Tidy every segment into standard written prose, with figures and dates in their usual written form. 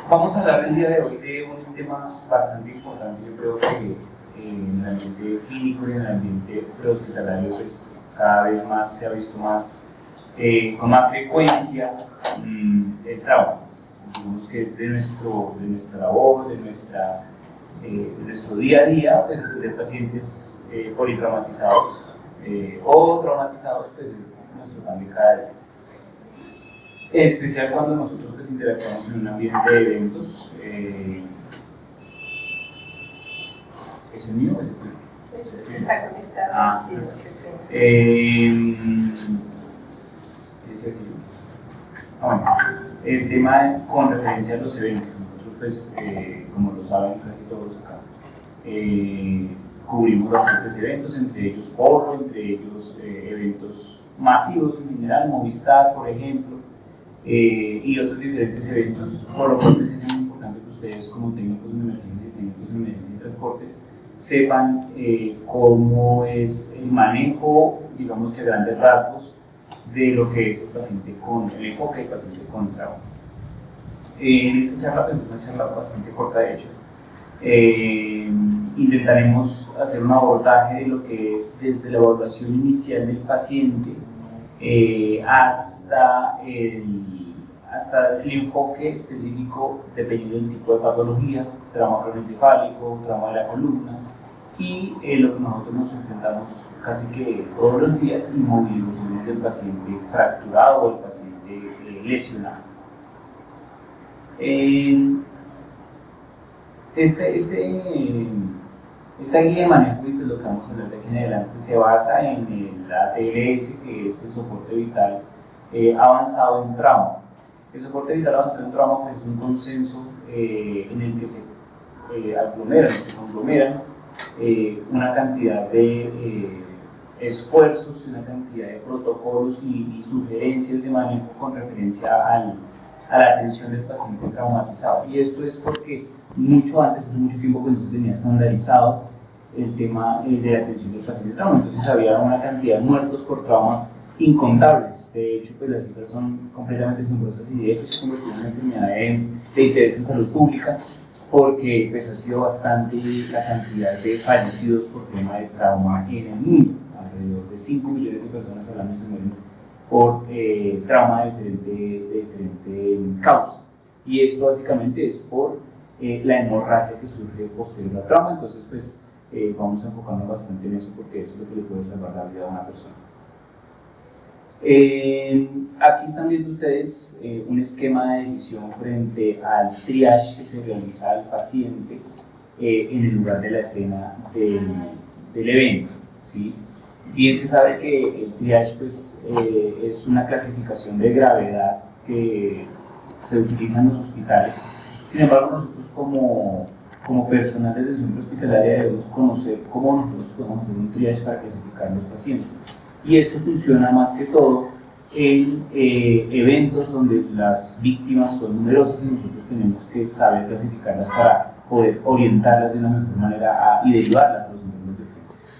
Vamos a hablar el día de hoy de un tema bastante importante. Yo creo que en el ambiente clínico y en el ambiente prehospitalario pues, cada vez más se ha visto más, con más frecuencia el trauma. Digamos que de nuestra labor, de nuestro día a día, pues, de pacientes politraumatizados o traumatizados, pues es nuestro pan de cada día. En especial cuando nosotros pues, interactuamos en un ambiente de eventos. ¿Es el mío o es el tuyo? Está conectado. Sí, bueno, el tema con referencia a los eventos. Nosotros, pues, como lo saben casi todos acá, cubrimos bastantes eventos, entre ellos porro, entre ellos eventos masivos en general, Movistar, por ejemplo. Y otros diferentes eventos. Por lo cual es muy importante que ustedes, como técnicos de emergencia y transportes, sepan cómo es el manejo, digamos que a grandes rasgos, de lo que es el paciente con el enfoque del paciente con trauma. En esta charla, pues, una charla bastante corta de hecho, intentaremos hacer un abordaje de lo que es desde la evaluación inicial del paciente hasta el enfoque específico dependiendo del tipo de patología, trauma craneoencefálico, trauma de la columna y lo que nosotros nos enfrentamos casi que todos los días, inmovilizaciones del paciente fracturado o del paciente lesionado. Esta guía de manejo, y pues lo que vamos a hablar de aquí en adelante, se basa en el ATLS, que es el soporte vital avanzado en trauma. El soporte vital avanzado en trauma pues, es un consenso en el que se conglomeran una cantidad de esfuerzos, una cantidad de protocolos y sugerencias de manejo con referencia a la atención del paciente traumatizado. Y esto es porque hace mucho tiempo que no se tenía estandarizado el tema de la atención del paciente trauma. Entonces había una cantidad de muertos por trauma incontables. De hecho, pues las cifras son completamente asombrosas y de hecho se convirtió en una enfermedad de interés en salud pública porque pues, ha sido bastante la cantidad de fallecidos por tema de trauma en el mundo. Alrededor de 5 millones de personas al año se mueren por trauma de diferente causa. Y esto básicamente es por la hemorragia que surge posterior al trauma. Entonces, pues vamos a enfocarnos bastante en eso porque eso es lo que le puede salvar la vida a una persona. Aquí están viendo ustedes un esquema de decisión frente al triage que se realiza al paciente en el lugar de la escena del evento, ¿sí? Bien se sabe que el triage pues, es una clasificación de gravedad que se utiliza en los hospitales. Sin embargo, nosotros como personal de atención hospitalaria debemos conocer cómo nosotros podemos hacer un triage para clasificar los pacientes. Y esto funciona más que todo en eventos donde las víctimas son numerosas y nosotros tenemos que saber clasificarlas para poder orientarlas de una mejor manera y derivarlas a los centros de urgencias.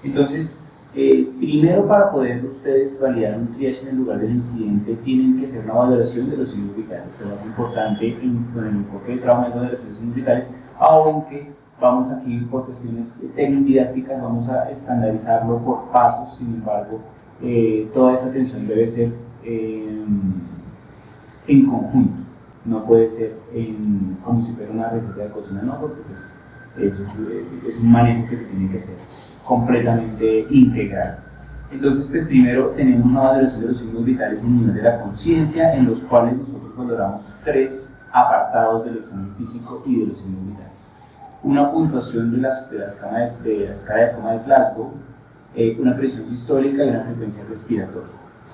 Entonces, primero para poder ustedes validar un triage en el lugar del incidente tienen que hacer una valoración de los signos vitales, que es más importante con el enfoque de trauma y valoración de signos vitales, aunque vamos aquí por cuestiones técnico-didácticas, vamos a estandarizarlo por pasos. Sin embargo, toda esa atención debe ser en conjunto, no puede ser como si fuera una receta de cocina, no, porque pues, eso es un manejo que se tiene que hacer completamente integral. Entonces, pues primero tenemos una valoración de los signos vitales en nivel de la conciencia, en los cuales nosotros valoramos 3 apartados del examen físico y de los signos vitales. Una puntuación de la escala de coma de Glasgow, una presión sistólica y una frecuencia respiratoria.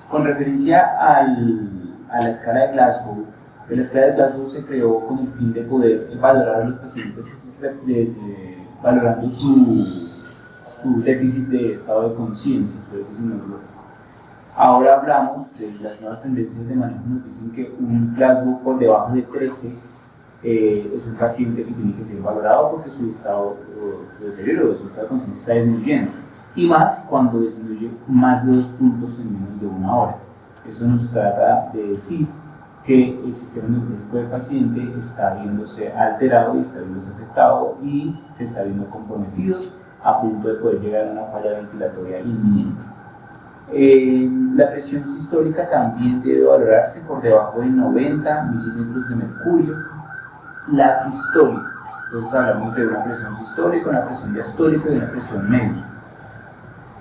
Con referencia a la escala de Glasgow, la escala de Glasgow se creó con el fin de poder valorar a los pacientes valorando su déficit de estado de conciencia, su déficit neurológico. Ahora hablamos de las nuevas tendencias de manejo. Nos dicen que un Glasgow por debajo de 13 es un paciente que tiene que ser valorado porque su estado de deterioro, su estado de conciencia está disminuyendo, y más cuando disminuye más de 2 puntos en menos de 1 hora. Eso nos trata de decir que el sistema neurológico del paciente está viéndose alterado y está viéndose afectado y se está viendo comprometido a punto de poder llegar a una falla ventilatoria inminente. La presión sistólica también debe valorarse por debajo de 90 milímetros de mercurio. La sistólica, entonces hablamos de una presión sistólica, una presión diastólica y una presión media.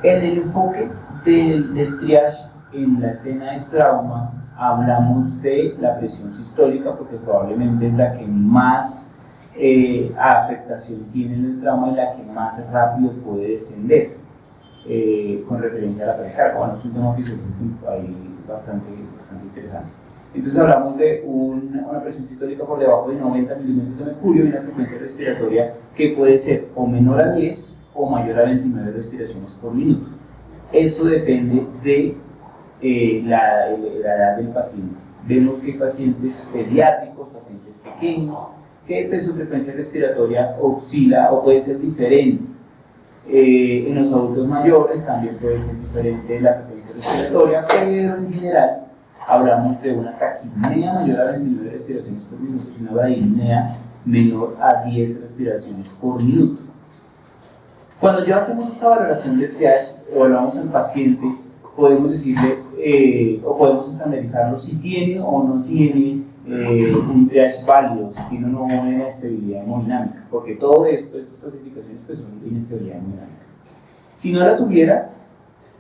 En el enfoque del triage en la escena de trauma, hablamos de la presión sistólica porque probablemente es la que más afectación tiene en el trauma y la que más rápido puede descender con referencia a la precarga. Bueno, es un tema fisiológico ahí bastante interesante. Entonces hablamos de una presión sistólica por debajo de 90 milímetros de mercurio y una frecuencia respiratoria que puede ser o menor a 10 o mayor a 29 respiraciones por minuto. Eso depende de la edad del paciente. Vemos que hay pacientes pediátricos, pacientes pequeños, que su frecuencia respiratoria oscila o puede ser diferente. En los adultos mayores también puede ser diferente la frecuencia respiratoria, pero en general hablamos de una taquipnea mayor a 29 respiraciones por minuto y una bradipnea menor a 10 respiraciones por minuto. Cuando ya hacemos esta valoración de triage, evaluamos al paciente, podemos decirle o podemos estandarizarlo si tiene o no tiene un triage válido, si tiene o no una inestabilidad hemodinámica, porque todo esto, estas clasificaciones pues, son de inestabilidad hemodinámica. Si no la tuviera,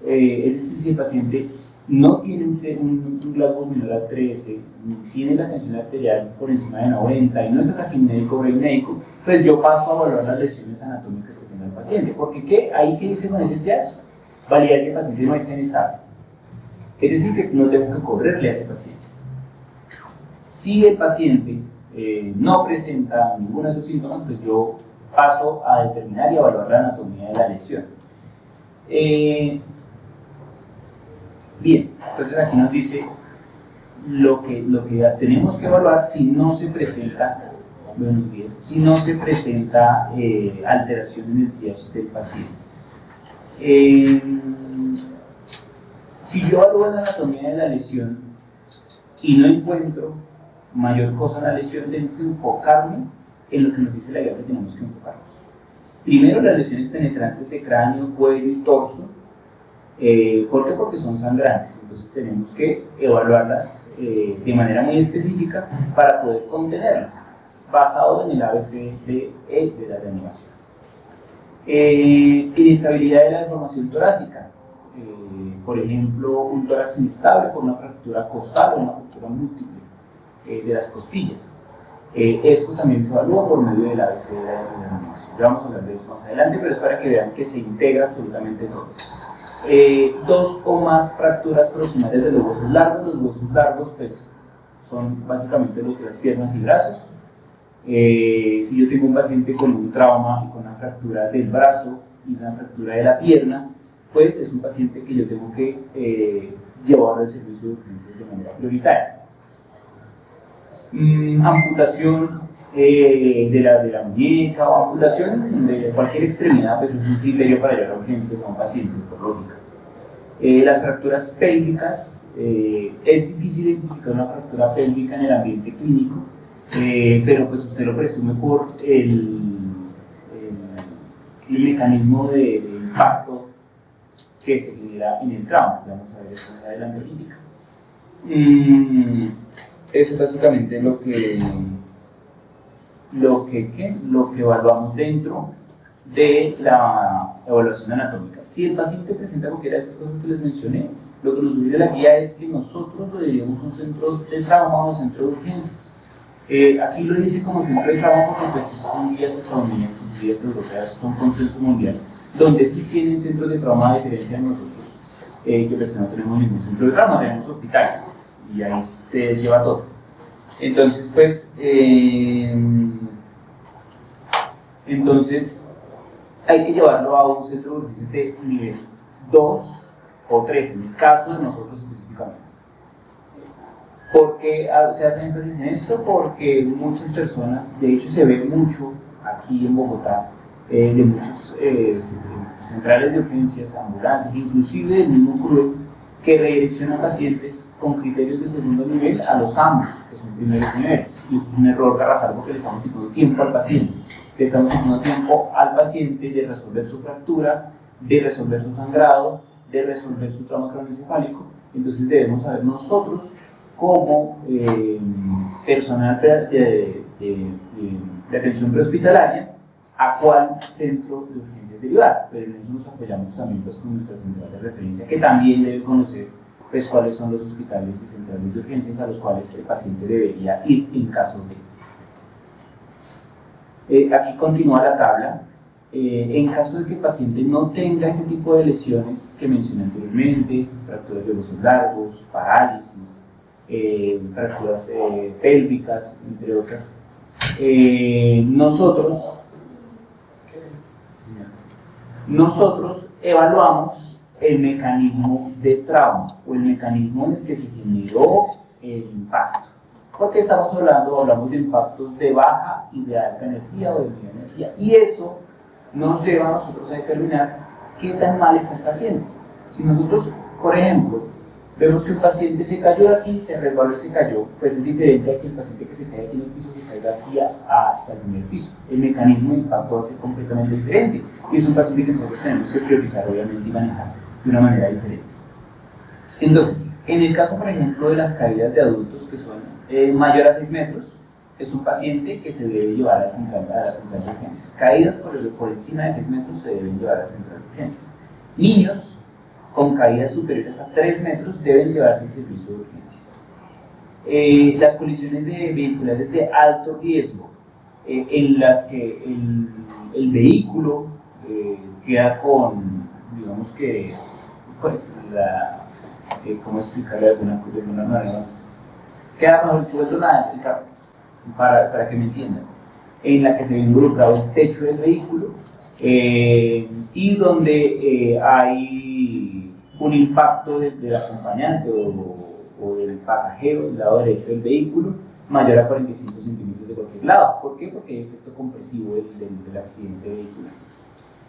es decir, si el paciente no tiene un Glasgow menor a 13, tiene la tensión arterial por encima de 90 y no está taquipnéico bradymédico, pues yo paso a evaluar las lesiones anatómicas que tenga el paciente. Porque ¿qué? Ahí que dice con el triage, validar que el paciente no esté en estado. Es decir, que no tengo que correrle a ese paciente. Si el paciente no presenta ninguno de esos síntomas, pues yo paso a determinar y evaluar la anatomía de la lesión. Bien, entonces aquí nos dice lo que tenemos que evaluar si no se presenta, buenos días, si no se presenta alteración en el triage del paciente. Si yo evalúo la anatomía de la lesión y no encuentro mayor cosa en la lesión, tengo que enfocarme en lo que nos dice la guía que tenemos que enfocarnos. Primero, las lesiones penetrantes de cráneo, cuello y torso. ¿Por qué? Porque son sangrantes, entonces tenemos que evaluarlas de manera muy específica para poder contenerlas, basado en el ABC de la reanimación. Inestabilidad de la deformación torácica, por ejemplo, un tórax inestable por una fractura costal o una fractura múltiple de las costillas. Esto también se evalúa por medio del ABC de la reanimación. Ya vamos a hablar de eso más adelante, pero es para que vean que se integra absolutamente todo. Dos o más fracturas proximales de los huesos largos. Los huesos largos pues, son básicamente los de las piernas y brazos. Si yo tengo un paciente con un trauma y con una fractura del brazo y una fractura de la pierna, pues es un paciente que yo tengo que llevar al servicio de urgencias de manera prioritaria. Amputación de la muñeca o amputación de cualquier extremidad, pues es un criterio para llevar a urgencias a un paciente, por lógica. Las fracturas pélvicas, es difícil identificar una fractura pélvica en el ambiente clínico, pero pues usted lo presume por el mecanismo de impacto que se genera en el trauma. Vamos a ver esto más adelante ahorita. Eso es básicamente lo que evaluamos dentro de la evaluación anatómica. Si el paciente presenta cualquiera de esas cosas que les mencioné, lo que nos sugiere la guía es que nosotros lo diríamos un centro de trauma o un centro de urgencias. Aquí lo dice como centro de trauma porque pues, son guías estadounidenses y guías europeas, son consenso mundial, donde sí tienen centros de trauma a diferencia de nosotros, que pues que no tenemos ningún centro de trauma, tenemos hospitales y ahí se lleva todo. Entonces, pues, hay que llevarlo a un centro de urgencias de nivel 2 o 3, en el caso de nosotros específicamente. ¿Por qué se hace énfasis en esto? Porque muchas personas, de hecho se ve mucho aquí en Bogotá, de muchos centrales de urgencias, ambulancias, inclusive del mismo CRUE, que redirecciona pacientes con criterios de segundo nivel a los AMUS, que son primeros niveles. Y eso es un error garrafal porque le estamos quitando tiempo al paciente. Le estamos quitando tiempo al paciente de resolver su fractura, de resolver su sangrado, de resolver su trauma craneoencefálico. Entonces debemos saber nosotros como personal de atención prehospitalaria a cuál centro de urgencias derivar, pero en eso nos apoyamos también pues, con nuestra central de referencia, que también debe conocer pues, cuáles son los hospitales y centrales de urgencias a los cuales el paciente debería ir en caso de. Aquí continúa la tabla. En caso de que el paciente no tenga ese tipo de lesiones que mencioné anteriormente, fracturas de huesos largos, parálisis, fracturas pélvicas, entre otras, nosotros evaluamos el mecanismo de trauma o el mecanismo en el que se generó el impacto. Porque hablamos de impactos de baja y de alta energía o de media energía. Y eso nos lleva a nosotros a determinar qué tan mal está el paciente. Si nosotros, por ejemplo, vemos que un paciente se cayó de aquí, se resbaló y se cayó, pues es diferente a que el paciente que se cae aquí en el piso se caiga aquí hasta el primer piso. El mecanismo de impacto va a ser completamente diferente. Y es un paciente que nosotros tenemos que priorizar, obviamente, y manejar de una manera diferente. Entonces, en el caso, por ejemplo, de las caídas de adultos que son mayor a 6 metros, es un paciente que se debe llevar a la central de urgencias. Caídas por encima de 6 metros se deben llevar a la central de urgencias. Niños con caídas superiores a 3 metros deben llevarse al servicio de urgencias. Las colisiones vehiculares de alto riesgo, en las que el vehículo queda con, digamos que, pues, ¿cómo explicarle de alguna manera más? Queda mejor vuelto nada el carro, para que me entiendan, en la que se ve involucrado el techo del vehículo y donde hay un impacto del acompañante o del pasajero del lado derecho del vehículo mayor a 45 centímetros de cualquier lado. ¿Por qué? Porque hay efecto compresivo del accidente vehicular.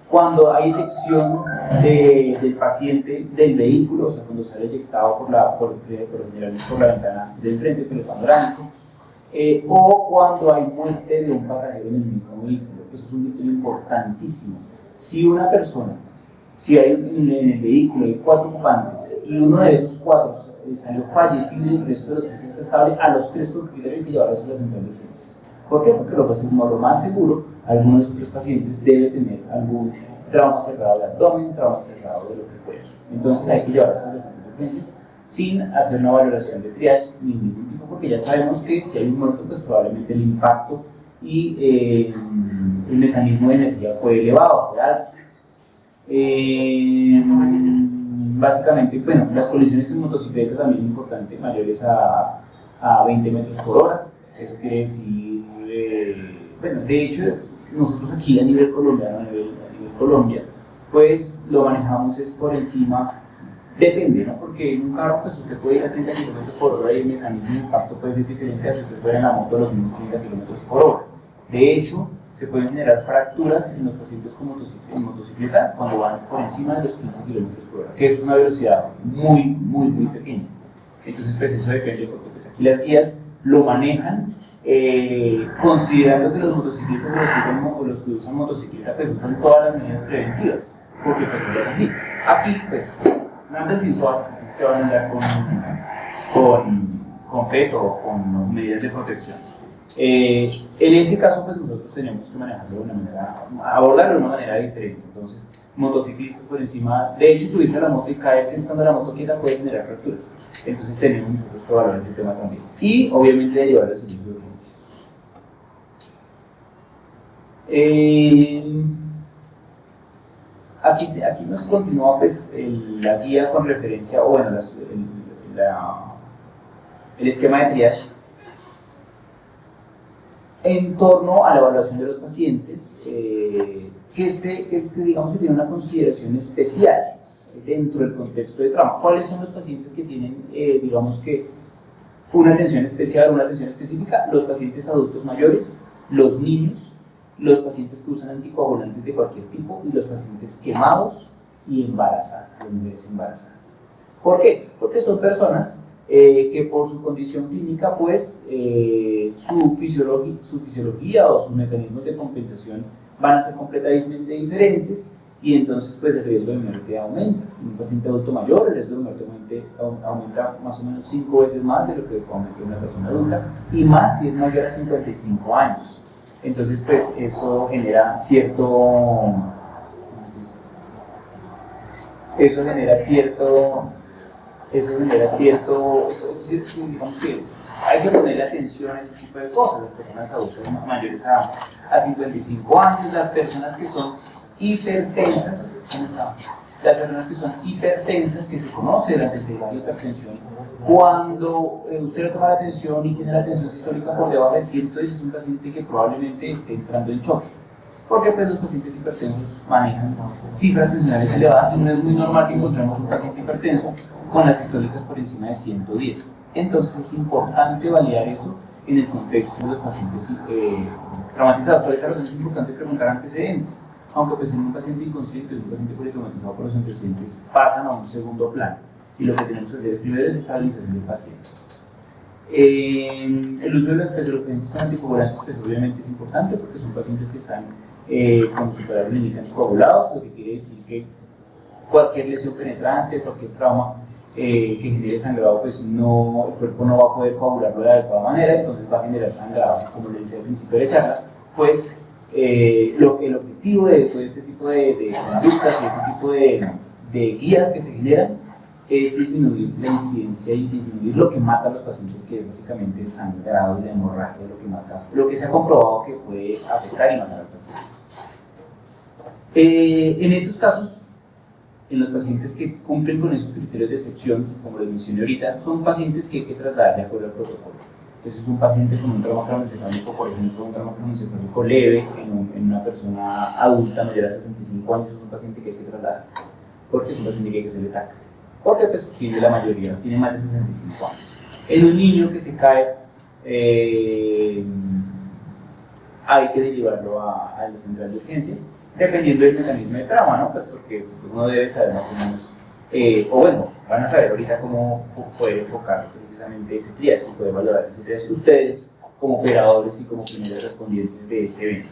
Cuando hay eyección del paciente del vehículo, o sea, cuando sale eyectado por la ventana del frente, por el panorámico, o cuando hay muerte de un pasajero en el mismo vehículo. Eso es un criterio importantísimo. Si hay en el vehículo hay 4 ocupantes y uno de esos 4 salió fallecido y el resto de los 3 está estable, a los 3 por criterio hay que llevarlos a la central de urgencias. ¿Por qué? Porque lo más seguro, alguno de esos 3 pacientes debe tener algún trauma cerrado de abdomen, trauma cerrado de lo que fuera. Entonces hay que llevarlos a la central de urgencias sin hacer una valoración de triage ni ningún tipo, porque ya sabemos que si hay un muerto, pues probablemente el impacto y el mecanismo de energía fue elevado, ¿verdad? Básicamente, bueno, las colisiones en motocicleta también es importante, mayores a 20 metros por hora. Eso quiere decir, bueno, de hecho, nosotros aquí a nivel colombiano, a nivel Colombia, pues lo manejamos es por encima, depende, ¿no? Porque en un carro, pues usted puede ir a 30 km por hora y el mecanismo de impacto puede ser diferente a si usted fuera en la moto a los mismos 30 km por hora. De hecho, se pueden generar fracturas en los pacientes con motocicleta cuando van por encima de los 15 km por hora, que es una velocidad muy pequeña. Entonces, pues eso depende, porque pues, aquí las guías lo manejan considerando que los motociclistas o los que usan motocicleta pues usan todas las medidas preventivas, porque pues es así. Aquí, pues, andan sin suave, entonces que van a andar con peto o con medidas de protección. En ese caso, pues nosotros tenemos que manejarlo de una manera, abordarlo de una manera diferente. Entonces, motociclistas por encima, de hecho, subirse a la moto y caerse estando la moto quieta puede generar fracturas. Entonces, tenemos nosotros que valorar ese tema también. Y, obviamente, llevar el servicio de urgencias. Aquí nos continúa pues, la guía con referencia, o bueno, el esquema de triage en torno a la evaluación de los pacientes, que digamos que tiene una consideración especial dentro del contexto de trauma. ¿Cuáles son los pacientes que tienen, digamos que, una atención especial, una atención específica? Los pacientes adultos mayores, los niños, los pacientes que usan anticoagulantes de cualquier tipo y los pacientes quemados y embarazadas, las mujeres embarazadas. ¿Por qué? Porque son personas que por su condición clínica, pues su fisiología o sus mecanismos de compensación van a ser completamente diferentes y entonces pues el riesgo de muerte aumenta. En un paciente adulto mayor el riesgo de muerte aumenta más o menos 5 veces más de lo que aumenta en una persona adulta y más si es mayor a 55 años. Entonces pues eso genera cierto digamos que hay que ponerle atención a ese tipo de cosas, las personas adultas mayores a 55 años, las personas que son hipertensas, ¿cómo está? Las personas que son hipertensas, que se conoce el antecedente de la hipertensión, cuando usted le toma la tensión y tiene la tensión sistólica por debajo de 110, es un paciente que probablemente esté entrando en choque. Porque pues, los pacientes hipertensos manejan cifras tensionales elevadas y no es muy normal que encontremos un paciente hipertenso con las sistólicas por encima de 110. Entonces es importante validar eso en el contexto de los pacientes traumatizados. Por esa razón es importante preguntar antecedentes, aunque pues en un paciente inconsciente o en un paciente politraumatizado por los antecedentes pasan a un segundo plano y lo que tenemos que hacer primero es estabilización del paciente. El uso de los pacientes con anticoagulantes pues obviamente es importante porque son pacientes que están con superávit límite anticoagulados, lo que quiere decir que cualquier lesión penetrante, cualquier trauma que genere sangrado, pues el cuerpo no va a poder coagularlo de la adecuada manera, entonces va a generar sangrado. Como le decía al principio de la charla, pues el objetivo de este tipo de conductas y este tipo de guías que se generan es disminuir la incidencia y disminuir lo que mata a los pacientes, que es básicamente el sangrado y la hemorragia, lo que se ha comprobado que puede afectar y matar al paciente. En estos casos, en los pacientes que cumplen con esos criterios de excepción, como les mencioné ahorita, son pacientes que hay que trasladar de acuerdo al protocolo. Entonces, un paciente con un trauma craneoencefálico, por ejemplo, un trauma craneoencefálico leve en una persona adulta mayor a 65 años, es un paciente que hay que trasladar, porque es un paciente que hay que hacerle TAC, porque pues, tiene la mayoría, tiene más de 65 años. En un niño que se cae, hay que derivarlo a la central de urgencias, dependiendo del mecanismo de trauma, ¿no? Pues porque uno debe saber más o menos, o bueno, van a saber ahorita cómo poder enfocar precisamente ese triaje, poder valorar ese triaje ustedes como operadores y como primeros respondientes de ese evento.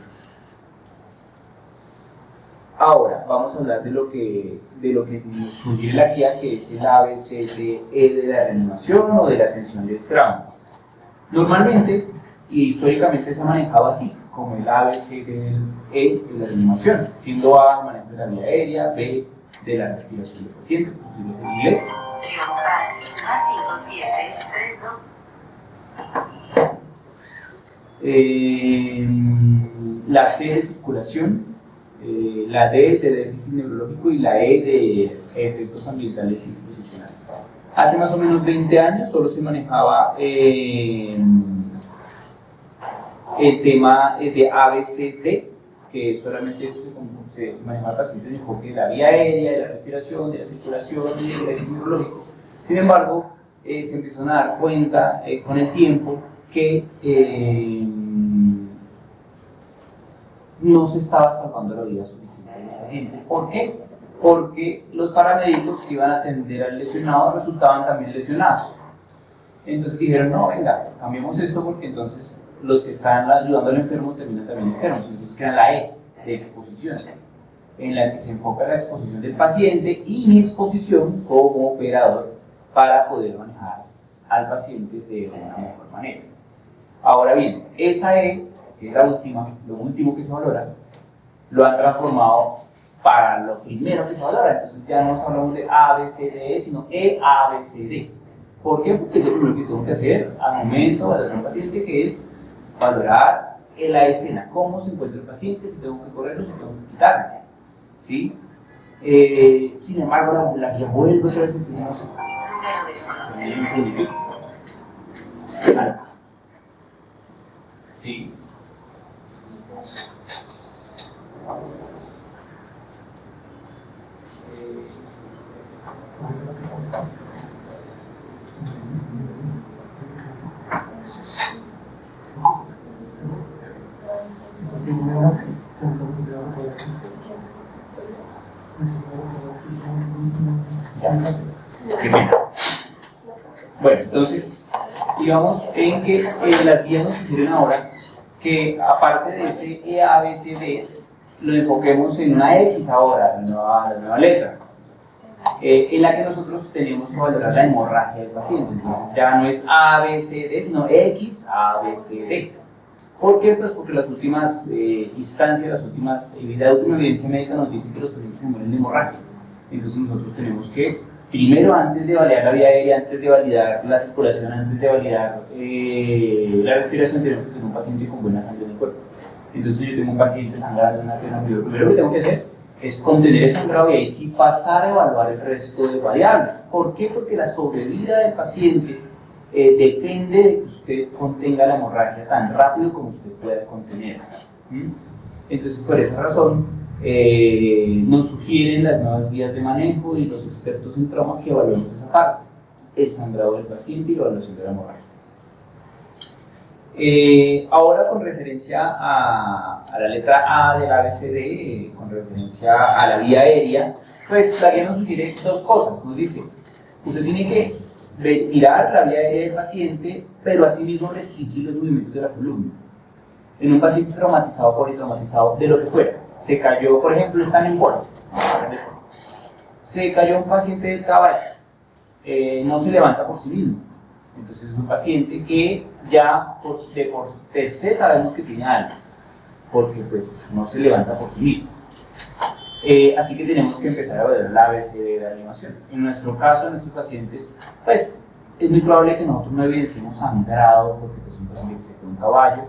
Ahora vamos a hablar de lo que nos sugiere la guía, que es el ABCDE de la reanimación o de la atención del trauma. Normalmente y históricamente se ha manejado así, como el ABCDE de la reanimación, siendo A el manejo de la vía aérea, B de la respiración del paciente, por sus siglas en inglés. La C de circulación, la D de déficit neurológico y la E de efectos ambientales y exposicionales. Hace más o menos 20 años solo se manejaba el tema de ABCD, que solamente se manejaba pacientes de enfoque de la vía aérea, de la respiración, de la circulación y del déficit neurológico. Sin embargo, se empezaron a dar cuenta con el tiempo que no se estaba salvando la vida suficiente de los pacientes. ¿Por qué? Porque los paramédicos que iban a atender al lesionado resultaban también lesionados. Entonces dijeron, no, venga, cambiemos esto porque entonces los que están ayudando al enfermo terminan también enfermos. Entonces queda la E de exposición, en la que se enfoca la exposición del paciente y mi exposición como operador para poder manejar al paciente de una mejor manera. Ahora bien, esa E, que es la última, lo último que se valora, lo han transformado para lo primero que se valora. Entonces ya no hablamos de A, B, C, D, E, sino E, A, B, C, D. ¿Por qué? Porque lo primero que tengo que hacer al momento de valorar a un paciente, que es valorar la escena, cómo se encuentra el paciente, si tengo que correrlo, si tengo que quitarlo, ¿sí? Sin embargo, la guía vuelve otra vez a enseñarnos número desconocido. ¿Sí? Ok. qué pena. Bueno, entonces, digamos en que las guías nos sugieren ahora que aparte de ese E, A, B, C, D, lo enfoquemos en una X ahora, la nueva letra, en la que nosotros tenemos que valorar la hemorragia del paciente. Entonces ya no es A, B, C, D, sino X, A, B, C, D. ¿Por qué? Pues porque las últimas instancias, la última evidencia médica nos dicen que los pacientes se mueren de hemorragia. Entonces nosotros tenemos que, primero, antes de validar la vía aérea, antes de validar la circulación, antes de validar la respiración, tenemos que tener un paciente con buena sangre en el cuerpo. Entonces yo tengo un paciente sangrando en una pierna, lo primero que tengo que hacer es contener el sangrado y ahí sí pasar a evaluar el resto de variables. ¿Por qué? Porque la sobrevida del paciente depende de que usted contenga la hemorragia tan rápido como usted pueda contenerla. Entonces, por esa razón, nos sugieren las nuevas guías de manejo y los expertos en trauma que evaluemos esa parte, el sangrado del paciente y la evaluación de la hemorragia. Ahora, con referencia a la letra A del ABCD, con referencia a la vía aérea, pues la guía nos sugiere dos cosas. Nos dice, usted tiene que mirar la vía aérea del paciente, pero asimismo restringir los movimientos de la columna. En un paciente traumatizado, politraumatizado, de lo que fuera, se cayó, por ejemplo, está en el puerto, se cayó un paciente del caballo, no se levanta por sí mismo. Entonces es un paciente que ya por per se sabemos que tiene algo, porque pues no se levanta por sí mismo. Así que tenemos que empezar a ver la ABC de la animación. En nuestro caso, en nuestros pacientes, pues es muy probable que nosotros no evidenciemos sangrado, porque pues, es un paciente que se quedó un caballo,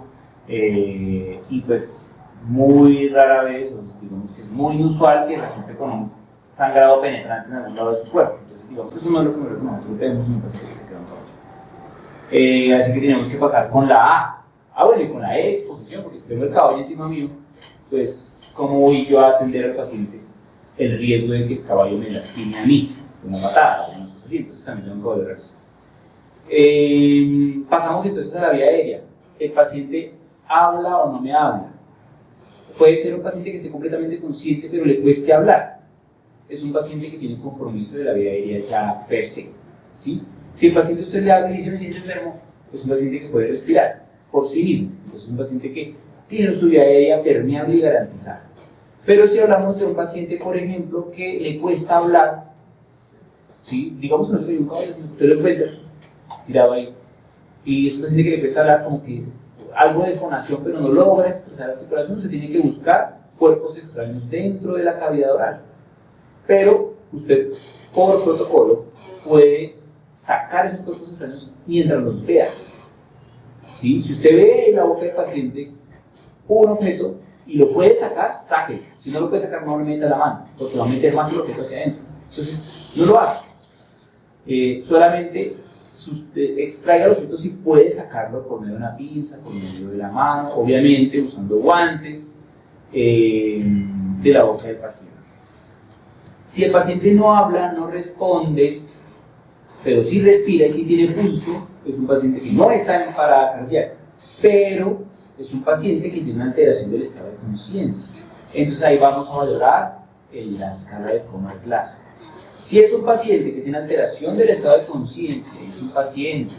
y pues muy rara vez, o digamos que es muy inusual que resulte con un sangrado penetrante en algún lado de su cuerpo. Entonces digamos que eso no es lo primero que nosotros vemos en un paciente que se quedó un caballo. Así que tenemos que pasar con la A. Bueno, y con la E, exposición, porque si tengo el caballo encima mío, pues, ¿cómo voy yo a atender al paciente el riesgo de que el caballo me lastime a mí? Una patada o una cosa así, entonces también tengo un caballo de reacción. Pasamos entonces a la vía aérea. ¿El paciente habla o no me habla? Puede ser un paciente que esté completamente consciente, pero le cueste hablar. Es un paciente que tiene compromiso de la vía aérea ya per se, ¿sí? Si el paciente usted le habla y dice me siento enfermo, es un paciente que puede respirar por sí mismo. Entonces es un paciente que tiene su vía aérea permeable y garantizada. Pero si hablamos de un paciente, por ejemplo, que le cuesta hablar, ¿sí? Digamos que no se le dio un caballo, usted lo encuentra tirado ahí, y es un paciente que le cuesta hablar como que algo de fonación, pero no logra expresar articulación, se tiene que buscar cuerpos extraños dentro de la cavidad oral. Pero usted, por protocolo, puede sacar esos cuerpos extraños mientras los vea. ¿Sí? Si usted ve en la boca del paciente un objeto y lo puede sacar, sáquelo. Si no lo puede sacar, no le meta la mano, porque va a meter más el objeto hacia adentro. Entonces, no lo haga. Solamente extraiga el objeto si puede sacarlo por medio de una pinza, por medio de la mano, obviamente usando guantes de la boca del paciente. Si el paciente no habla, no responde, pero sí respira y sí tiene pulso, es un paciente que no está en parada cardíaca, pero es un paciente que tiene una alteración del estado de conciencia. Entonces ahí vamos a valorar la escala de coma de Glasgow. Si es un paciente que tiene alteración del estado de conciencia y es un paciente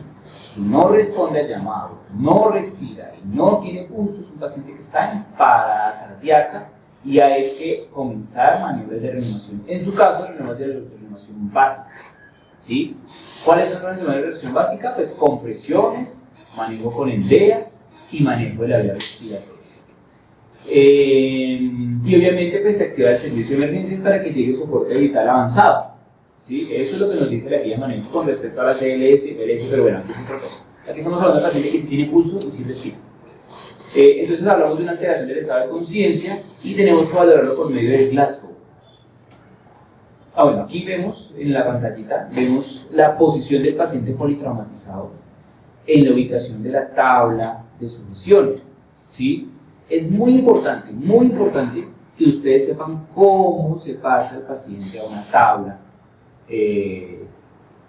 que no responde al llamado, no respira y no tiene pulso, es un paciente que está en parada cardíaca y hay que comenzar maniobras de reanimación. En su caso, maniobras de reanimación básica. ¿Sí? ¿Cuáles son las maniobras de reanimación básica? Pues compresiones, manejo con endea y manejo de la vía respiratoria. Y obviamente pues se activa el servicio de emergencias para que llegue soporte vital avanzado. ¿Sí? Eso es lo que nos dice la guía de manejo con respecto a la CLS, BLS, pero bueno, aquí es otra cosa. Aquí estamos hablando de paciente que sí tiene pulso y sí respira. Entonces hablamos de una alteración del estado de conciencia y tenemos que valorarlo por medio del Glasgow. Bueno, aquí vemos en la pantallita, vemos la posición del paciente politraumatizado en la ubicación de la tabla de sujeción. ¿Sí? Es muy importante que ustedes sepan cómo se pasa el paciente a una tabla de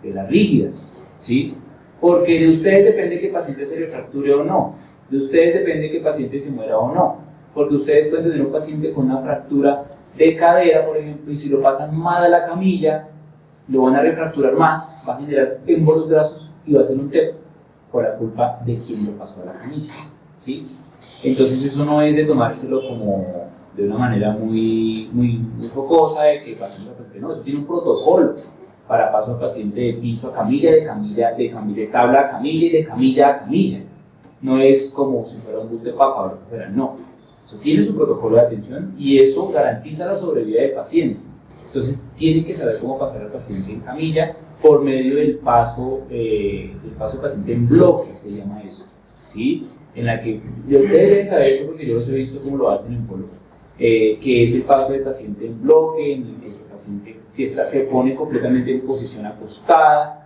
las rígidas, ¿sí? Porque de ustedes depende que el paciente se le fracture o no, de ustedes depende que el paciente se muera o no, porque ustedes pueden tener un paciente con una fractura de cadera, por ejemplo, y si lo pasan mal a la camilla, lo van a refracturar más, va a generar émbolos grasos y va a ser un TEP por la culpa de quien lo pasó a la camilla, ¿sí? Entonces eso no es de tomárselo como de una manera muy jocosa de que pasen al paciente, no, eso tiene un protocolo para paso al paciente de piso a camilla, de tabla a camilla y de camilla a camilla. No es como si fuera un bus de papa o lo que fuera, no. Eso tiene su protocolo de atención y eso garantiza la sobrevida del paciente. Entonces tiene que saber cómo pasar al paciente en camilla por medio del paso del paciente en bloque, se llama eso, ¿sí? En la que ustedes deben saber eso porque yo los he visto cómo lo hacen en Polo, que es el paso del paciente en bloque, en el que ese paciente se pone completamente en posición acostada,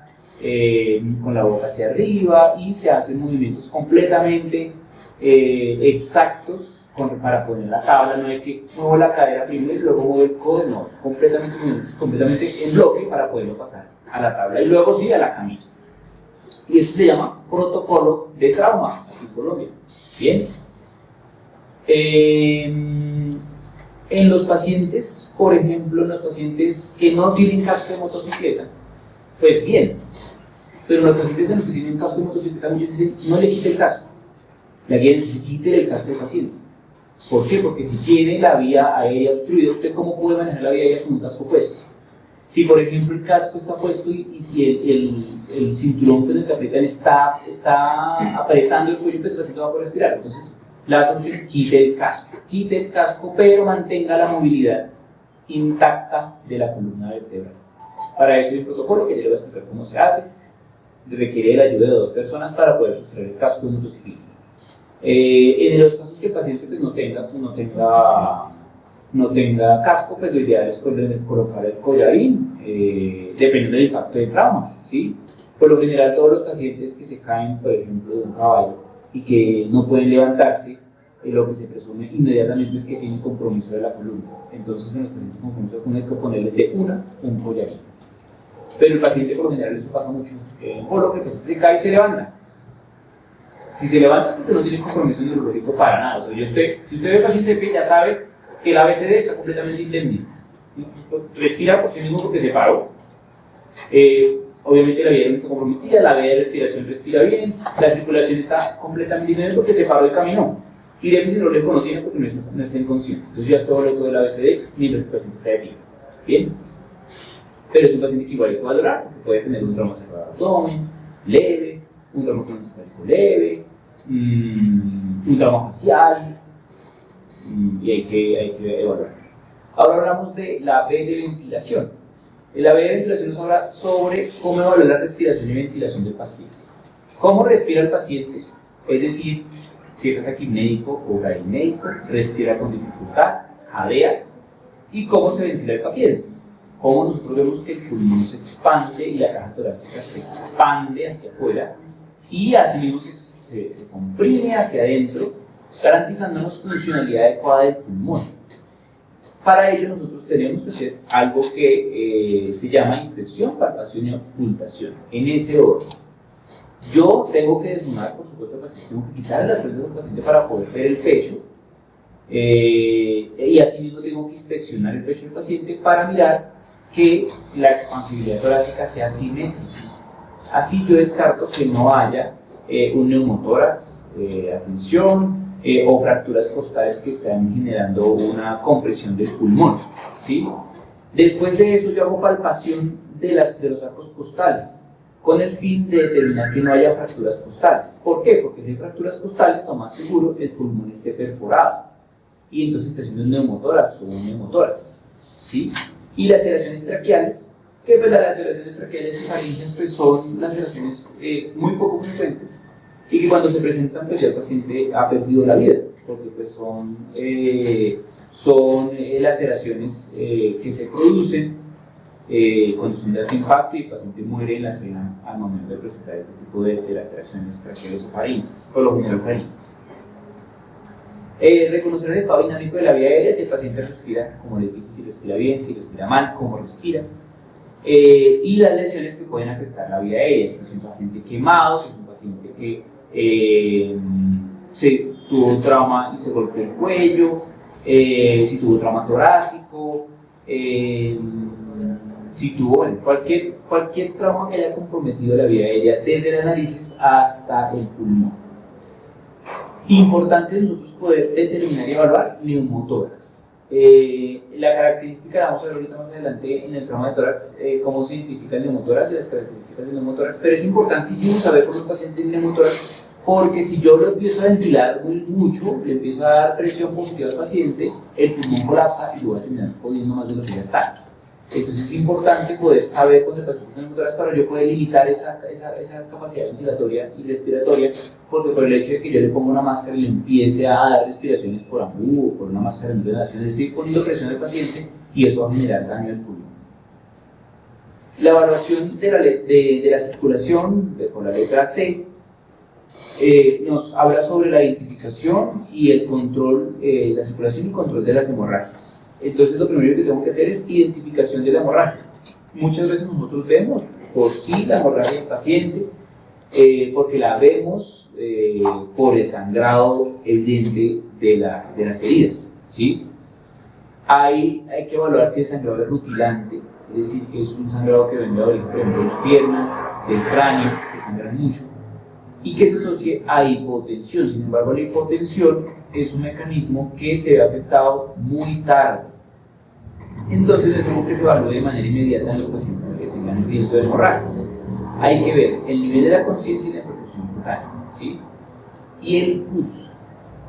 con la boca hacia arriba y se hacen movimientos completamente exactos para poner la tabla. No hay que muevo la cadera primero y luego muevo el codo, no, es completamente movimientos completamente en bloque para poderlo pasar a la tabla y luego sí a la camilla. Y eso se llama protocolo de trauma aquí en Colombia. Bien. En los pacientes, por ejemplo, en los pacientes que no tienen casco de motocicleta, pues bien, pero en los pacientes en los que tienen casco de motocicleta, muchos dicen, no le quite el casco. La guía dice, quite el casco del paciente. ¿Por qué? Porque si tiene la vía aérea obstruida, ¿usted cómo puede manejar la vía aérea con un casco puesto? Si, por ejemplo, el casco está puesto y el cinturón con el que apretan está apretando el cuello, pues el paciente va a poder respirar. Entonces, la solución es quite el casco, pero mantenga la movilidad intacta de la columna vertebral. Para eso hay un protocolo que ya le voy a explicar cómo se hace. Requiere la ayuda de 2 personas para poder sustraer el casco de un motociclista. En los casos que el paciente pues, no tenga casco, pues lo ideal es colocar el collarín, dependiendo del impacto de trauma, ¿sí? Por lo general, todos los pacientes que se caen, por ejemplo, de un caballo y que no pueden levantarse, lo que se presume inmediatamente es que tienen compromiso de la columna. Entonces, en los pacientes con compromiso de la columna hay que ponerle de un collarín. Pero el paciente, por lo general, eso pasa mucho. Por lo que el paciente se cae y se levanta. Si se levanta es porque no tiene compromiso neurológico para nada. O sea, si usted ve al paciente de pie, ya sabe que el ABCD está completamente indemne. Respira por sí mismo porque se paró. Obviamente la vía no está comprometida, la vía de respiración respira bien, la circulación está completamente indemne porque se paró y caminó. Y déficit neurológico no tiene porque no está inconsciente. Entonces ya estuvo todo el ABCD mientras el paciente está de pie. Bien. Pero es un paciente que igual hay que valorar, porque puede tener un trauma cerrado del abdomen, leve, un trauma cronocefálico leve, un trauma facial, y hay que evaluar. Ahora hablamos de la B de ventilación. La B de ventilación nos habla sobre cómo evaluar la respiración y ventilación del paciente. ¿Cómo respira el paciente? Es decir, si es taquipnéico o braquimédico, respira con dificultad, jadea, y cómo se ventila el paciente. Cómo nosotros vemos que el pulmón se expande y la caja torácica se expande hacia afuera y así mismo se comprime hacia adentro, garantizándonos funcionalidad adecuada del pulmón. Para ello nosotros tenemos que hacer algo que se llama inspección, palpación y auscultación, en ese orden. Yo tengo que desnudar, por supuesto, al paciente, tengo que quitarle las prendas al paciente para poder ver el pecho, y así mismo tengo que inspeccionar el pecho del paciente para mirar que la expansibilidad torácica sea simétrica. Así yo descarto que no haya un neumotórax, atención, o fracturas costales que están generando una compresión del pulmón, ¿sí? Después de eso yo hago palpación de los arcos costales con el fin de determinar que no haya fracturas costales. ¿Por qué? Porque si hay fracturas costales, lo más seguro el pulmón esté perforado y entonces está haciendo un neumotórax o un neumotórax, ¿sí? Y laceraciones traqueales, que pues las laceraciones traqueales y faríngeas pues son laceraciones muy poco frecuentes y que cuando se presentan pues ya el paciente ha perdido la vida, porque pues son laceraciones que se producen cuando son de alto impacto y el paciente muere en la escena al momento de presentar este tipo de laceraciones traqueales o faríngeas, por lo general faríngeas. Reconocer el estado dinámico de la vía aérea, si el paciente respira, como les dije, si respira bien, si respira mal, cómo respira, y las lesiones que pueden afectar la vía aérea, si es un paciente quemado, si es un paciente que se tuvo un trauma y se golpeó el cuello, si tuvo trauma torácico, si tuvo, bueno, cualquier trauma que haya comprometido la vía aérea, desde las narices hasta el pulmón. Importante nosotros poder determinar y evaluar neumotórax. La característica, la vamos a ver ahorita más adelante en el trauma de tórax, cómo se identifica el neumotórax y las características del neumotórax, pero es importantísimo saber por qué un paciente tiene neumotórax, porque si yo lo empiezo a ventilar mucho, le empiezo a dar presión positiva al paciente, el pulmón colapsa y lo voy a terminar jodiendo más de lo que ya está. Entonces es importante poder saber cuando el paciente tiene neumotórax para yo poder limitar esa capacidad ventilatoria y respiratoria, porque por el hecho de que yo le ponga una máscara y le empiece a dar respiraciones por AMBU o por una máscara de inhalación, le estoy poniendo presión al paciente y eso va a generar daño al pulmón. La evaluación de la circulación, por la letra C, nos habla sobre la identificación y el control, la circulación y control de las hemorragias. Entonces lo primero que tengo que hacer es identificación de la hemorragia. Muchas veces nosotros vemos por sí la hemorragia del paciente, porque la vemos por el sangrado evidente de las heridas, ¿sí? Hay que evaluar si el sangrado es rutilante, es decir, que es un sangrado que venga por ejemplo, de la pierna, del cráneo, que sangran mucho, y que se asocie a hipotensión. Sin embargo, la hipotensión es un mecanismo que se ve afectado muy tarde. Entonces es algo que se evalúe de manera inmediata en los pacientes que tengan riesgo de hemorragias. Hay que ver el nivel de la conciencia y la perfusión cutánea, ¿sí? Y el pulso.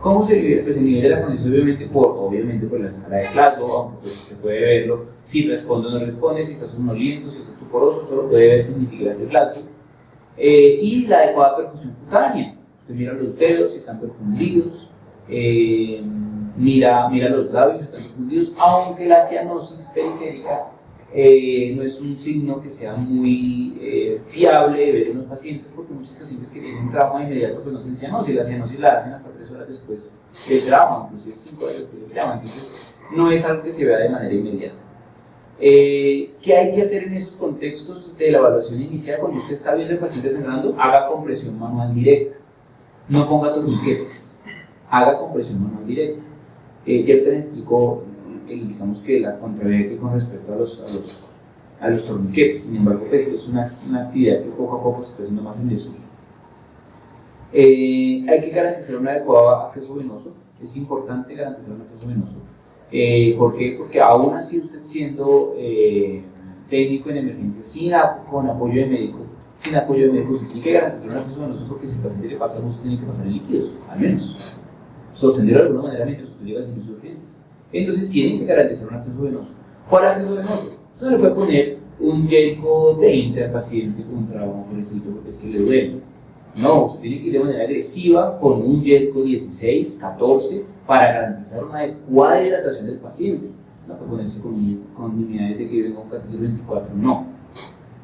¿Cómo se vive? Pues el nivel de la conciencia obviamente por la escala de Glasgow, aunque pues usted puede verlo si responde o no responde, si está somnoliento, si está tuporoso, solo puede ver si ni siquiera es el Glasgow. Y la adecuada perfusión cutánea. Usted mira los dedos si están perfundidos, mira los labios si están perfundidos, aunque la cianosis periférica no es un signo que sea muy fiable de ver en los pacientes, porque muchos pacientes que tienen trauma inmediato pues no hacen cianosis, y la cianosis la hacen hasta 3 horas después del trauma, inclusive 5 horas después del trauma, entonces no es algo que se vea de manera inmediata. ¿Qué hay que hacer en esos contextos de la evaluación inicial? Cuando usted está viendo el paciente sangrando, haga compresión manual directa, no ponga torniquetes, haga compresión manual directa. Ya te explico, digamos que la contravía que con respecto a los torniquetes, sin embargo, pues es una actividad que poco a poco se está haciendo más en desuso. Hay que garantizar un adecuado acceso venoso, es importante garantizar un acceso venoso. ¿Por qué? Porque aún así usted siendo técnico en emergencia, con apoyo de médico, sin apoyo de médico, usted tiene que garantizar un acceso venoso, porque si el paciente le pasa algo, usted tiene que pasar líquidos, al menos sostenerlo de alguna manera mientras usted llega a servicio de urgencias. Entonces tienen que garantizar un acceso venoso. ¿Cuál acceso venoso? Usted no le puede poner un Jelco 20 al paciente contra un pobrecito porque es que le duele. No, usted tiene que ir de manera agresiva con un Jelco 16, 14 para garantizar una adecuada hidratación del paciente. No puede ponerse con unidades de que venga un catéter 24, no.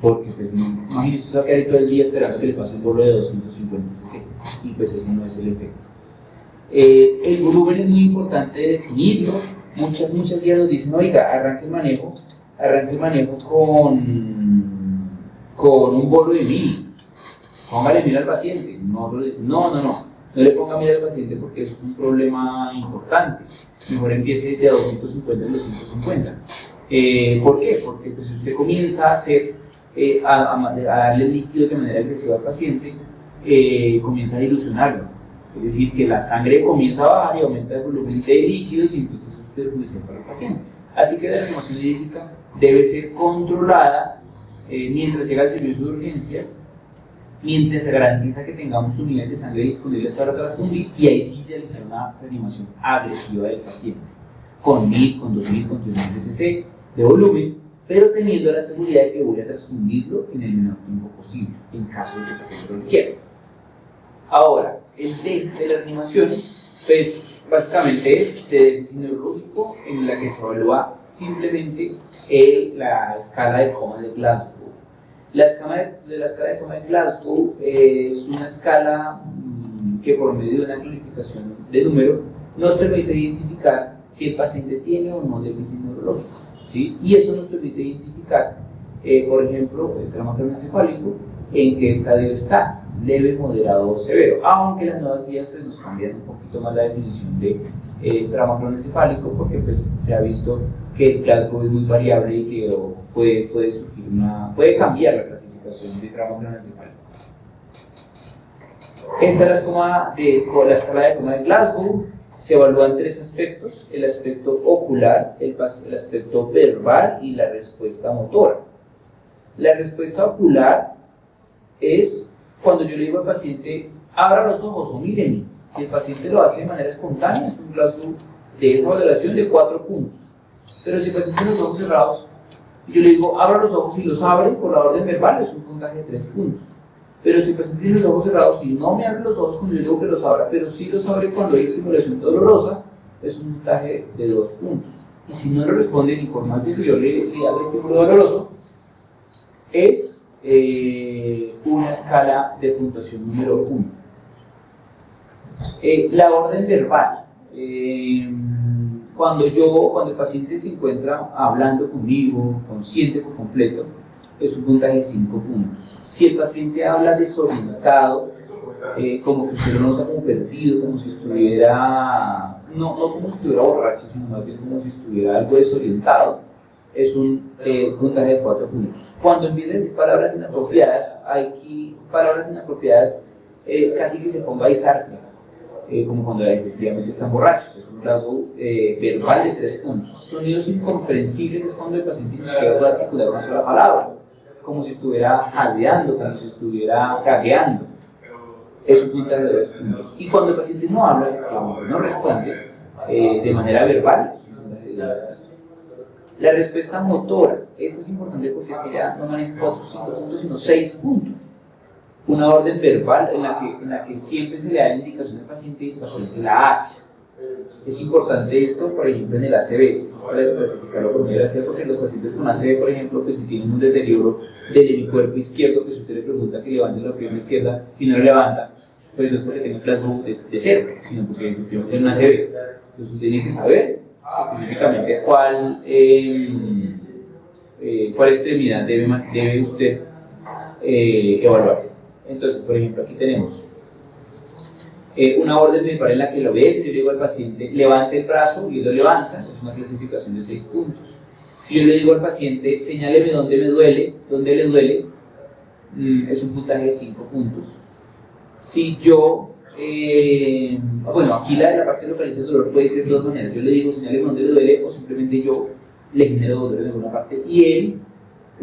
Porque pues no, imagínese, usted va a quedar ahí todo el día esperando que le pase un bolo de 250 cc y pues ese no es el efecto. El volumen es muy importante de definirlo. Muchas guías nos dicen, oiga, arranque el manejo con un bolo de 1000, póngale 1000 al paciente. Nosotros le decimos, no le ponga 1000 al paciente porque eso es un problema importante, mejor empiece de 250 en 250. ¿Por qué? Porque pues, si usted comienza a hacer, a darle líquidos de manera agresiva al paciente, comienza a dilucionarlo. Es decir, que la sangre comienza a bajar y aumenta el volumen de líquidos y entonces eso es perjudicial para el paciente. Así que la reanimación hídrica debe ser controlada mientras llega al servicio de urgencias, mientras se garantiza que tengamos unidades de sangre disponibles para transfundir y ahí sí realizar una reanimación agresiva del paciente, con 1000, con 2000, con 3000 cc de volumen, pero teniendo la seguridad de que voy a transfundirlo en el menor tiempo posible, en caso de que el paciente lo requiera. Ahora, el D de la reanimación, pues básicamente es de déficit neurológico, en la que se evalúa simplemente la escala de coma de Glasgow. La escala de coma de Glasgow es una escala que por medio de una clasificación de número nos permite identificar si el paciente tiene o no déficit neurológico, ¿sí? Y eso nos permite identificar, por ejemplo, el trauma craneoencefálico en qué estadio está, leve, moderado o severo, aunque las nuevas guías pues, nos cambian un poquito más la definición de trauma craneoencefálico, porque pues, se ha visto que el Glasgow es muy variable y que puede cambiar la clasificación de trauma craneoencefálico. Esta es la escala de coma de Glasgow. Se evalúan tres aspectos: el aspecto ocular, el aspecto verbal y la respuesta motora. La respuesta ocular es cuando yo le digo al paciente, abra los ojos o míreme. Si el paciente lo hace de manera espontánea, es un Glasgow de esa valoración de 4 puntos. Pero si el paciente tiene los ojos cerrados, yo le digo, abra los ojos y los abre por la orden verbal, es un puntaje de 3 puntos. Pero si el paciente tiene los ojos cerrados y no me abre los ojos cuando yo le digo que los abra, pero sí los abre cuando hay estimulación dolorosa, es un puntaje de 2 puntos. Y si no le responde ni por más de que yo le haga estímulo doloroso, es una escala de puntuación número 1. La orden verbal. Cuando el paciente se encuentra hablando conmigo, consciente por completo, es un puntaje de 5 puntos. Si el paciente habla desorientado, como que usted lo nota como perdido, como si estuviera, no como si estuviera borracho, sino más bien como si estuviera algo desorientado, es un puntaje de 4 puntos. Cuando empieza a decir palabras inapropiadas, hay aquí palabras inapropiadas casi que se ponga a izarte, como cuando efectivamente están borrachos. Es un rasgo verbal de 3 puntos. Sonidos incomprensibles es cuando el paciente ni siquiera puede articular una sola palabra, como si estuviera jadeando, como si estuviera gagueando. Es un puntaje de 2 puntos. Y cuando el paciente no habla, no responde de manera verbal, es un puntaje de 2 puntos. La respuesta motora, esta es importante porque es que ya no maneja 4 o 5 puntos, sino 6 puntos. Una orden verbal en la que siempre se le da la indicación al paciente y el paciente la hace. Es importante esto, por ejemplo, en el ACV, para clasificarlo por medio del ACV, porque los pacientes con ACV, por ejemplo, pues si tienen un deterioro del hemicuerpo izquierdo, que si usted le pregunta que levante la pierna izquierda y no la levanta, pues no es porque tenga un Glasgow de 0, sino porque efectivamente tiene un ACV. Entonces usted tiene que saber específicamente cuál extremidad debe usted evaluar. Entonces, por ejemplo, aquí tenemos una orden verbal en la que lo ves, y yo le digo al paciente, levante el brazo, y él lo levanta, es una clasificación de 6 puntos. Si yo le digo al paciente, señáleme dónde le duele, es un puntaje de 5 puntos. Si yo, bueno, aquí la parte de localización del dolor puede ser de 2 maneras. Yo le digo, señáleme dónde le duele, o simplemente yo le genero dolor en alguna parte, y él,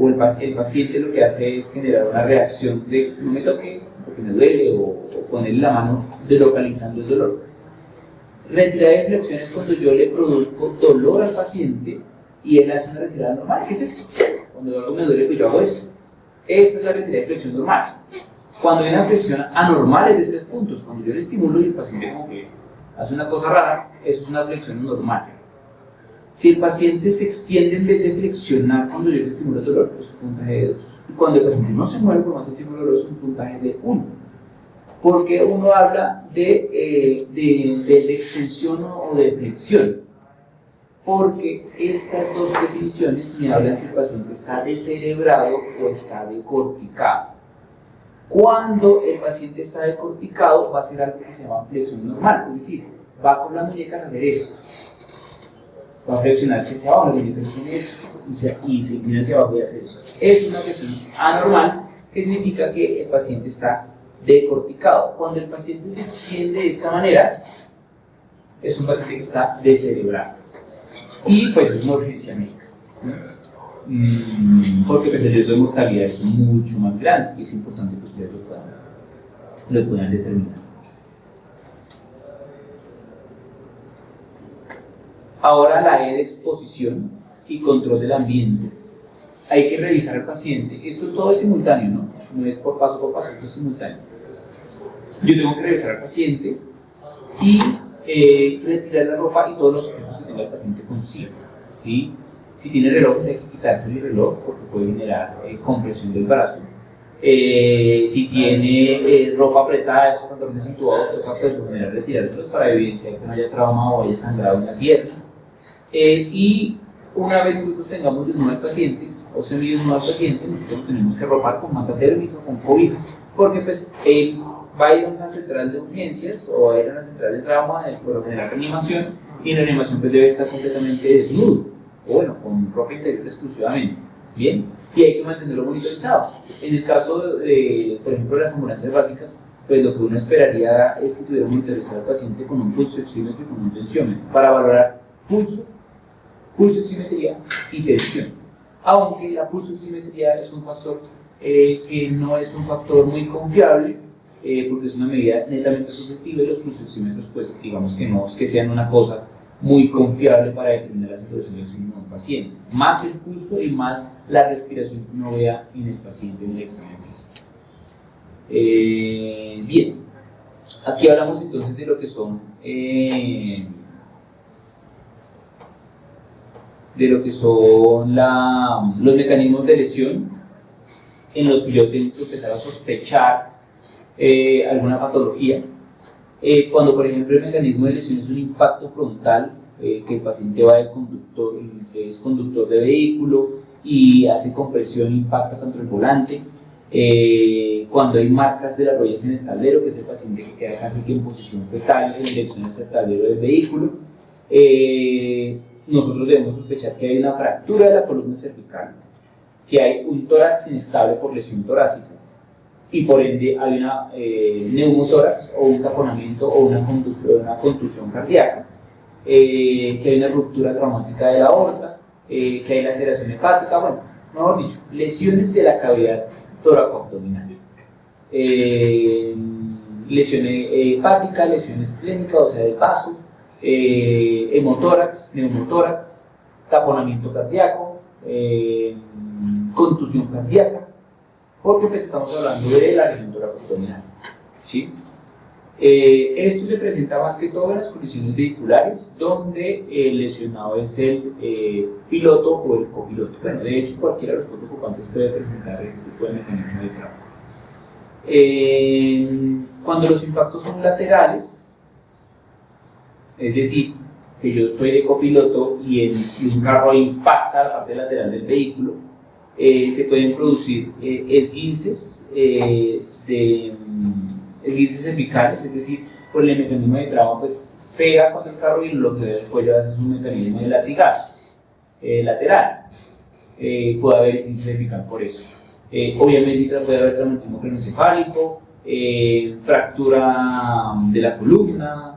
o el paciente lo que hace es generar una reacción de no me toque porque me duele, o ponerle la mano delocalizando el dolor. Retirada de flexión es cuando yo le produzco dolor al paciente y él hace una retirada normal. ¿Qué es eso? Cuando algo me duele, pues yo hago eso. Esa es la retirada de flexión normal. Cuando hay una flexión anormal es de 3 puntos. Cuando yo le estimulo y el paciente como que hace una cosa rara, eso es una flexión normal. Si el paciente se extiende en vez de flexionar cuando yo le estimulo el dolor, es un puntaje de 2. Y cuando el paciente no se mueve por más estímulo doloroso, es un puntaje de 1. Porque uno habla de extensión o de flexión. Porque estas dos definiciones me hablan si el paciente está descerebrado o está decorticado. Cuando el paciente está decorticado, va a hacer algo que se llama flexión normal, es decir, va con las muñecas a hacer esto. Va a flexionarse hacia abajo, las muñecas hacen eso, y se inclina hacia abajo y hace eso. Es una flexión anormal, que significa que el paciente está decorticado. Cuando el paciente se extiende de esta manera, es un paciente que está descerebrado. Y pues es una urgencia médica, porque pues, el riesgo de mortalidad es mucho más grande y es importante que ustedes lo puedan determinar. Ahora la E de exposición y control del ambiente. Hay que revisar al paciente. Esto todo es simultáneo, ¿no? No es por paso, esto es simultáneo. Yo tengo que revisar al paciente y retirar la ropa y todos los objetos que tenga el paciente consigo, ¿sí? Si tiene relojes hay que quitarse el reloj porque puede generar compresión del brazo. Si tiene ropa apretada, esos pantalones entubados, toca pues, retirárselos para evidenciar que no haya trauma o haya sangrado en la pierna. Y una vez nosotros tengamos desnudo al paciente, o semidesnudo al paciente, nosotros lo tenemos que arropar con manta térmica, con cobija, porque pues él va a ir a una central de urgencias o va a ir a una central de trauma, por lo general reanimación, y en la reanimación pues debe estar completamente desnudo, o bueno, con ropa interior exclusivamente, ¿bien? Y hay que mantenerlo monitorizado. En el caso de, por ejemplo, de las ambulancias básicas, pues lo que uno esperaría es que tuviera monitorizado al paciente con un pulso oxímetro y con un tensiómetro para valorar pulso oximetría y tensión. Aunque la pulso oximetría es un factor que no es un factor muy confiable, porque es una medida netamente subjetiva, y los pulsoxímetros, pues digamos que no es que sean una cosa muy confiable para determinar la saturación de oxígeno de un paciente. Más el pulso y más la respiración que uno vea en el paciente en el examen físico. Bien, aquí hablamos entonces de lo que son los mecanismos de lesión en los que yo tengo que empezar a sospechar alguna patología. Cuando, por ejemplo, el mecanismo de lesión es un impacto frontal, que el paciente va es conductor de vehículo y hace compresión e impacta contra el volante. Cuando hay marcas de las rodillas en el tablero, que es el paciente que queda casi que en posición fetal en dirección hacia el tablero del vehículo, nosotros debemos sospechar que hay una fractura de la columna cervical, que hay un tórax inestable por lesión torácica, y por ende hay una neumotórax o un taponamiento o una contusión cardíaca, que hay una ruptura traumática de la aorta, que hay laceración hepática, bueno, mejor dicho, lesiones de la cavidad toracoabdominal, lesión hepática, lesión esplénica, o sea, del vaso, hemotórax, neumotórax, taponamiento cardíaco, contusión cardíaca, porque pues estamos hablando de la región toracoabdominal, ¿sí? Esto se presenta más que todo en las colisiones vehiculares, donde el lesionado es el piloto o el copiloto. Bueno, de hecho, cualquiera de los cuatro ocupantes puede presentar ese tipo de mecanismo de trauma. Cuando los impactos son laterales, es decir, que yo estoy de copiloto y un carro impacta la parte lateral del vehículo, se pueden producir esguinces cervicales, es decir, por el mecanismo de trauma, pues pega contra el carro y lo que ve el cuello hace un mecanismo de latigazo lateral. Puede haber esguince cervical por eso. Obviamente puede haber traumatismo craneoencefálico, fractura de la columna,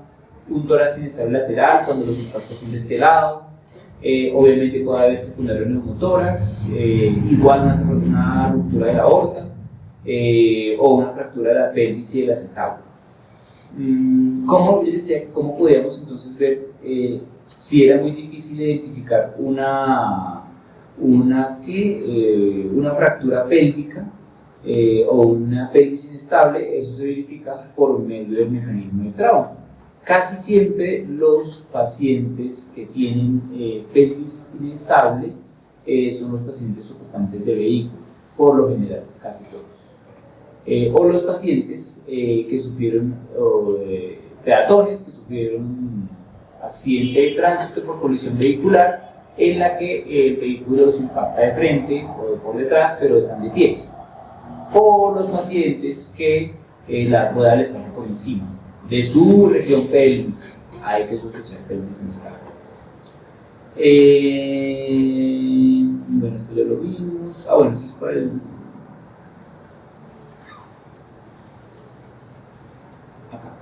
un tórax inestable lateral cuando los impactos son de este lado. Obviamente puede haber secundario neumotórax, igual una ruptura de la aorta, o una fractura de la pelvis y del acetábulo. ¿Cómo podíamos entonces ver si era muy difícil identificar una fractura pélvica o una pelvis inestable? Eso se verifica por medio del mecanismo de trauma. Casi siempre los pacientes que tienen pelvis inestable son los pacientes ocupantes de vehículo, por lo general, casi todos. O los pacientes que sufrieron, peatones que sufrieron accidente de tránsito por colisión vehicular, en la que el vehículo los impacta de frente o por detrás, pero están de pies. O los pacientes que la rueda les pasa por encima de su región pélvica, hay que sospechar pelvis inestable. Bueno, esto ya lo vimos. Bueno, esto es para el... acá.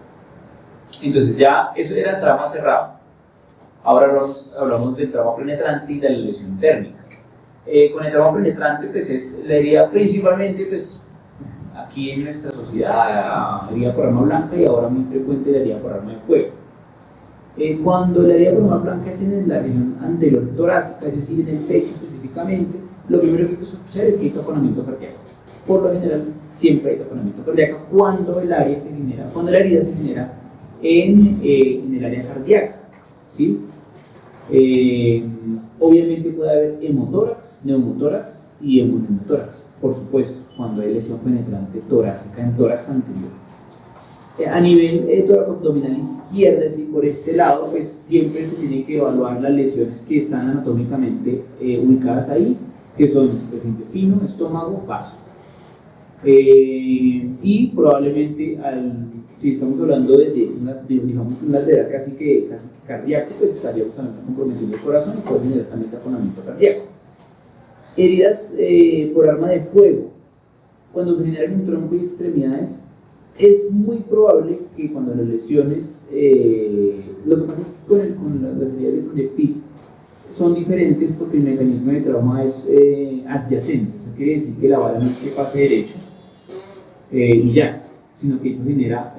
Entonces ya, eso era el trauma cerrado. Ahora hablamos del trauma penetrante y de la lesión térmica. Con el trauma penetrante, pues es la herida principalmente, pues, aquí en nuestra sociedad, herida por arma blanca, y ahora muy frecuente la herida por arma de fuego. Cuando la herida por arma blanca es en la región anterior torácica, es decir, en el pecho específicamente, lo primero que hay que sospechar es que hay taponamiento cardíaco. Por lo general, siempre hay taponamiento cardíaco cuando la herida se genera en el área cardíaca, ¿sí? Obviamente puede haber hemotórax, neumotórax y hemoneumotórax, por supuesto, cuando hay lesión penetrante torácica en tórax anterior. A nivel toracoabdominal izquierda, es decir, por este lado, pues siempre se tiene que evaluar las lesiones que están anatómicamente ubicadas ahí, que son pues, intestino, estómago, vaso. Y probablemente, si estamos hablando de digamos, un lateral casi que cardíaco, pues estaríamos también comprometiendo el corazón y puede generar también taponamiento cardíaco. Heridas por arma de fuego. Cuando se generan en tronco y extremidades, es muy probable que cuando las lesiones, lo que pasa es que con las heridas de proyectil son diferentes porque el mecanismo de trauma es adyacente. Eso quiere decir que la bala no es que pase derecho y ya, sino que eso genera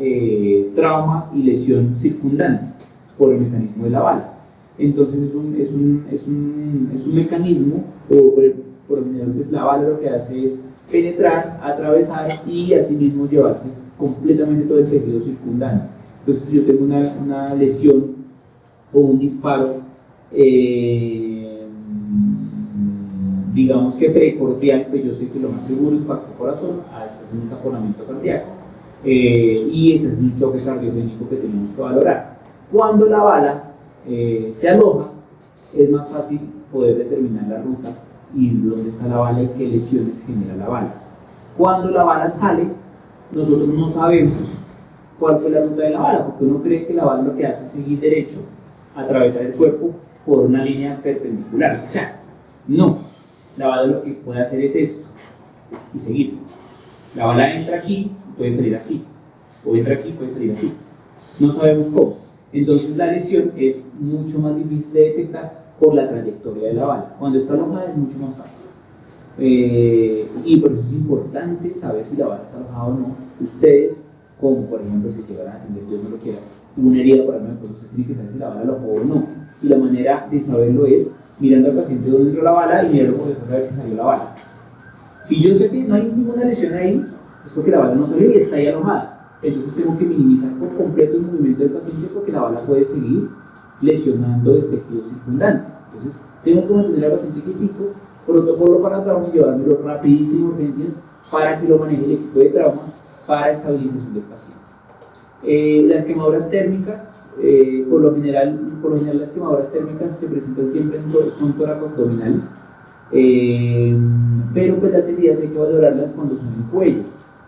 trauma y lesión circundante por el mecanismo de la bala. Entonces es un mecanismo, por lo general pues la bala lo que hace es penetrar, atravesar y asimismo llevarse completamente todo el tejido circundante. Entonces si yo tengo una lesión o un disparo digamos que precordial, pues yo sé que lo más seguro impacto corazón, hasta es un taponamiento cardíaco y ese es un choque cardiogénico que tenemos que valorar. Cuando la bala se aloja, es más fácil poder determinar la ruta y dónde está la bala y qué lesiones genera la bala. Cuando la bala sale, nosotros no sabemos cuál fue la ruta de la bala, porque uno cree que la bala lo que hace es seguir derecho, atravesar el cuerpo por una línea perpendicular. ¡Cha! No, la bala lo que puede hacer es esto y seguir. La bala entra aquí, puede salir así, o entra aquí, puede salir así. No sabemos cómo. Entonces la lesión es mucho más difícil de detectar por la trayectoria de la bala. Cuando está alojada es mucho más fácil. Y por eso es importante saber si la bala está alojada o no. Ustedes, como por ejemplo, si llegaran a atender, Dios no lo quiera, una herida por arma de fuego, ustedes tienen que saber si la bala alojó o no. Y la manera de saberlo es mirando al paciente dónde entró la bala y mirando por detrás a ver si salió la bala. Si yo sé que no hay ninguna lesión ahí, es porque la bala no salió y está ahí alojada. Entonces tengo que minimizar por completo el movimiento del paciente porque la bala puede seguir lesionando el tejido circundante. Entonces tengo que mantener al paciente quietico, protocolo para trauma y llevármelo rapidísimo a urgencias para que lo maneje el equipo de trauma para estabilización del paciente. Las quemaduras térmicas, por lo general las quemaduras térmicas se presentan siempre son tóraco-abdominales, pero pues las heridas hay que valorarlas cuando son en cuello.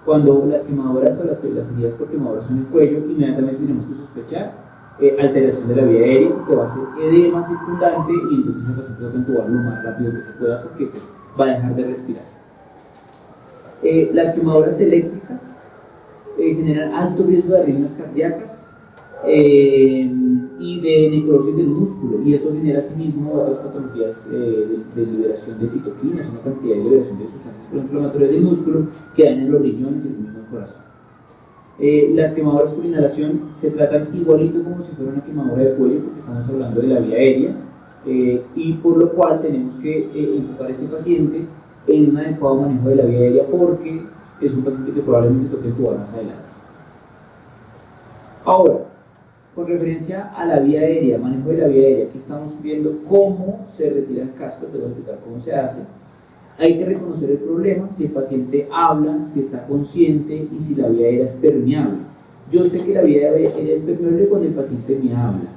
Cuando las quemaduras o las heridas por quemaduras son en cuello, inmediatamente tenemos que sospechar alteración de la vía aérea, que va a ser edema circundante y entonces el paciente va a entubarlo lo más rápido que se pueda porque pues, va a dejar de respirar. Las quemaduras eléctricas generan alto riesgo de arritmias cardíacas y de necrosis del músculo, y eso genera asimismo otras patologías de liberación de citoquinas, una cantidad de liberación de sustancias proinflamatorias del músculo que dañan los riñones y asimismo el corazón. Las quemaduras por inhalación se tratan igualito como si fuera una quemadura de cuello porque estamos hablando de la vía aérea y por lo cual tenemos que enfocar a ese paciente en un adecuado manejo de la vía aérea porque es un paciente que probablemente toque entubar más adelante. Ahora, con referencia a la vía aérea, manejo de la vía aérea, aquí estamos viendo cómo se retira el casco, te voy a explicar cómo se hace. Hay que reconocer el problema, si el paciente habla, si está consciente y si la vía aérea es permeable. Yo sé que la vía aérea es permeable cuando el paciente me habla.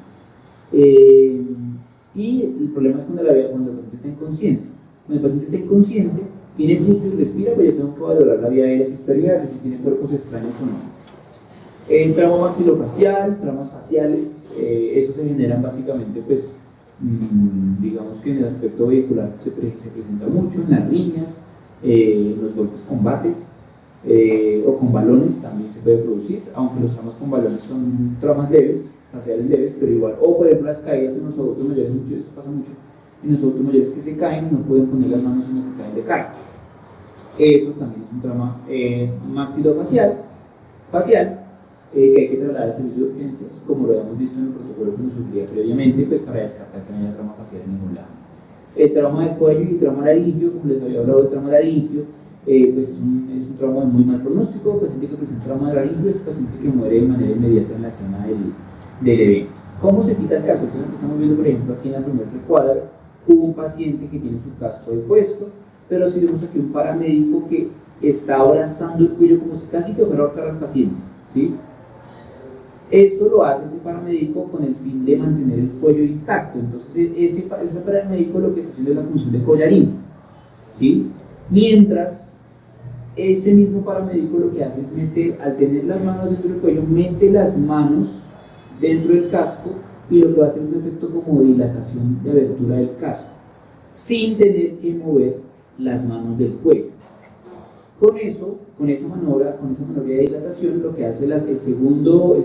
Y el problema es cuando el paciente está inconsciente. Cuando el paciente está inconsciente, tiene pulso y respira, pues yo tengo que valorar la vía aérea si es permeable, si tiene cuerpos extraños o no. Trauma maxilofacial, traumas faciales, esos se generan básicamente, pues, digamos que en el aspecto vehicular se presenta mucho, en las riñas, los golpes con bates o con balones también se puede producir, aunque los traumas con balones son traumas leves, faciales leves, pero igual, o por ejemplo las caídas en los adultos mayores, eso pasa mucho, en los adultos mayores que se caen no pueden poner las manos sino que caen de cara. Eso también es un trauma maxilofacial, que hay que trasladar al servicio de urgencias, como lo habíamos visto en el protocolo que nos sugería previamente, pues para descartar que no haya trauma facial en ningún lado. El trauma del cuello y trauma laringio, como les había hablado del trauma laringio, pues es un trauma de muy mal pronóstico. El paciente que presenta trauma de laringio es el paciente que muere de manera inmediata en la escena del evento. ¿Cómo se quita el casco? Entonces, estamos viendo, por ejemplo, aquí en la primera recuadra, hubo un paciente que tiene su casco de puesto, pero si vemos aquí un paramédico que está abrazando el cuello como si casi que fuera a ahorcar al paciente, ¿sí? Eso lo hace ese paramédico con el fin de mantener el cuello intacto. Entonces ese paramédico lo que está haciendo es la función de collarín. ¿sí? Mientras ese mismo paramédico lo que hace es meter, al tener las manos dentro del cuello, mete las manos dentro del casco y lo que va a hacer es un efecto como dilatación de abertura del casco, sin tener que mover las manos del cuello. Con eso, con esa maniobra de dilatación, lo que hace el segundo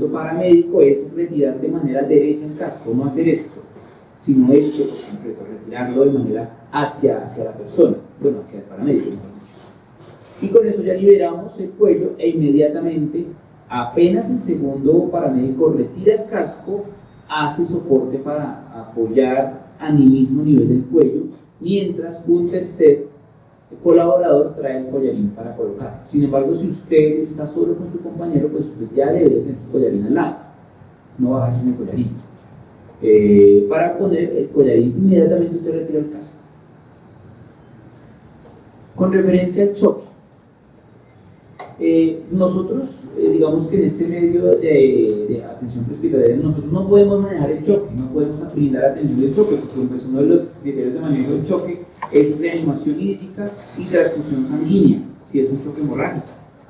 paramédico es retirar de manera derecha el casco, no hacer esto, sino esto por completo, retirarlo de manera hacia la persona, bueno, hacia el paramédico, mejor dicho. Y con eso ya liberamos el cuello e inmediatamente, apenas el segundo paramédico retira el casco, hace soporte para apoyar a mi mismo nivel del cuello, mientras un tercer colaborador trae el collarín para colocar. Sin embargo, si usted está solo con su compañero, pues usted ya debería tener su collarín al lado, no bajarse en el collarín. Para poner el collarín, inmediatamente usted retira el casco. Con referencia al choque, nosotros, digamos que en este medio de atención prehospitalaria, nosotros no podemos manejar el choque, no podemos brindar atención del choque, porque pues, uno de los criterios de manejo del choque es reanimación hídrica y transfusión sanguínea, si es un choque hemorrágico,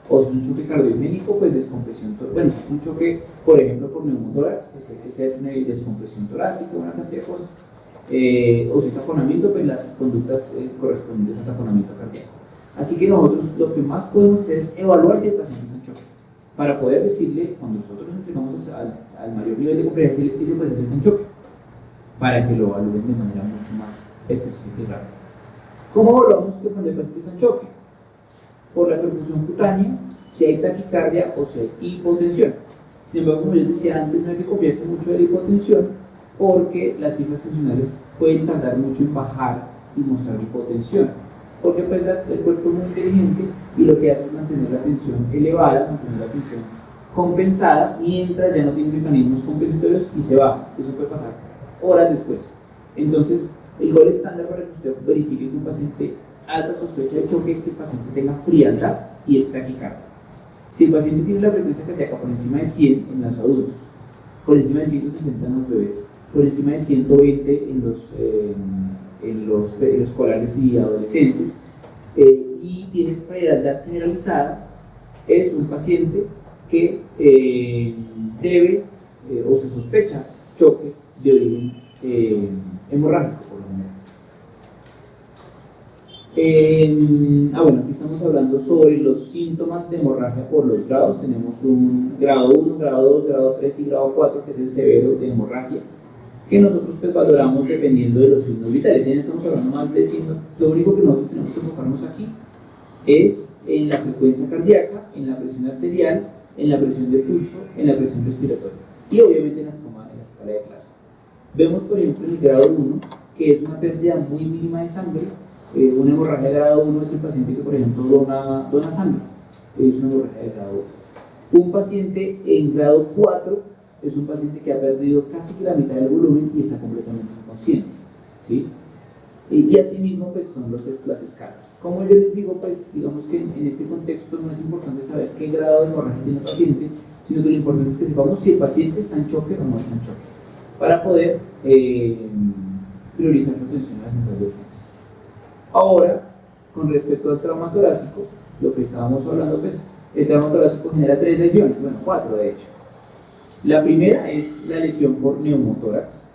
o si es un choque cardiogénico, pues descompresión, bueno, si es un choque, por ejemplo, por neumotórax, pues hay que ser una descompresión torácica, una cantidad de cosas, o si es taponamiento, pues las conductas correspondientes al taponamiento cardíaco. Así que nosotros lo que más podemos hacer es evaluar si el paciente está en choque, para poder decirle, cuando nosotros entregamos al mayor nivel de complejidad, ese paciente está en choque, para que lo evalúen de manera mucho más específica y rápida. ¿Cómo evaluamos que cuando el paciente está en choque? Por la perfusión cutánea, si hay taquicardia o si hay hipotensión. Sin embargo, como yo decía antes, no hay que confiarse mucho de la hipotensión, porque las cifras tensionales pueden tardar mucho en bajar y mostrar hipotensión, porque pues el cuerpo es muy inteligente y lo que hace es mantener la tensión elevada, mantener la tensión compensada, mientras ya no tiene mecanismos compensatorios y se baja. Eso puede pasar horas después. Entonces, el gol estándar para que usted verifique que un paciente alta sospecha de choque es que el paciente tenga frialdad y esté taquicardia. Si el paciente tiene la frecuencia cardíaca por encima de 100 en los adultos, por encima de 160 en los bebés, por encima de 120 en los escolares y adolescentes, y tiene frialdad generalizada, es un paciente que debe o se sospecha choque de origen hemorrágico, por lo general. Bueno, aquí estamos hablando sobre los síntomas de hemorragia por los grados. Tenemos un grado 1, grado 2, grado 3 y grado 4, que es el severo de hemorragia, que nosotros pues valoramos dependiendo de los signos vitales. Ya estamos hablando más de signos. Lo único que nosotros tenemos que enfocarnos aquí es en la frecuencia cardíaca, en la presión arterial, en la presión de pulso, en la presión respiratoria y obviamente en la escala de Glasgow. Vemos por ejemplo el grado 1, que es una pérdida muy mínima de sangre. Una hemorragia de grado 1 es el paciente que por ejemplo dona sangre, es una hemorragia de grado 1. Un paciente en grado 4 es un paciente que ha perdido casi que la mitad del volumen y está completamente inconsciente, ¿sí? Y asimismo pues son las escalas. Como yo les digo, pues digamos que en este contexto no es importante saber qué grado de hemorragia tiene el paciente, sino que lo importante es que sepamos si el paciente está en choque o no está en choque, para poder priorizar la atención a las centrales de urgencias. Ahora, con respecto al trauma torácico, lo que estábamos hablando, pues el trauma torácico genera 3 lesiones, bueno 4 de hecho. La primera es la lesión por neumotórax,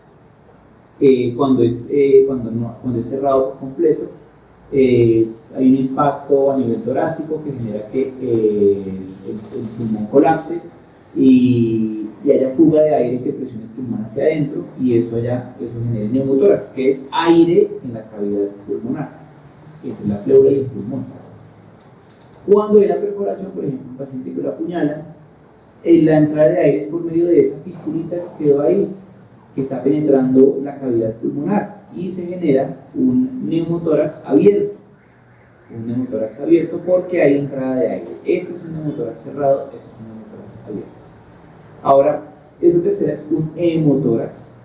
cuando es cerrado por completo. Hay un impacto a nivel torácico que genera que el pulmón colapse y haya fuga de aire que presione el pulmón hacia adentro, y eso genera neumotórax, que es aire en la cavidad pulmonar, entre la pleura y el pulmón. Cuando hay la perforación, por ejemplo, un paciente que lo apuñalan, la entrada de aire es por medio de esa fistulita que quedó ahí, que está penetrando la cavidad pulmonar, y se genera un neumotórax abierto. Un neumotórax abierto porque hay entrada de aire. Este es un neumotórax cerrado, este es un neumotórax abierto. Ahora, esta tercera es un hemotórax,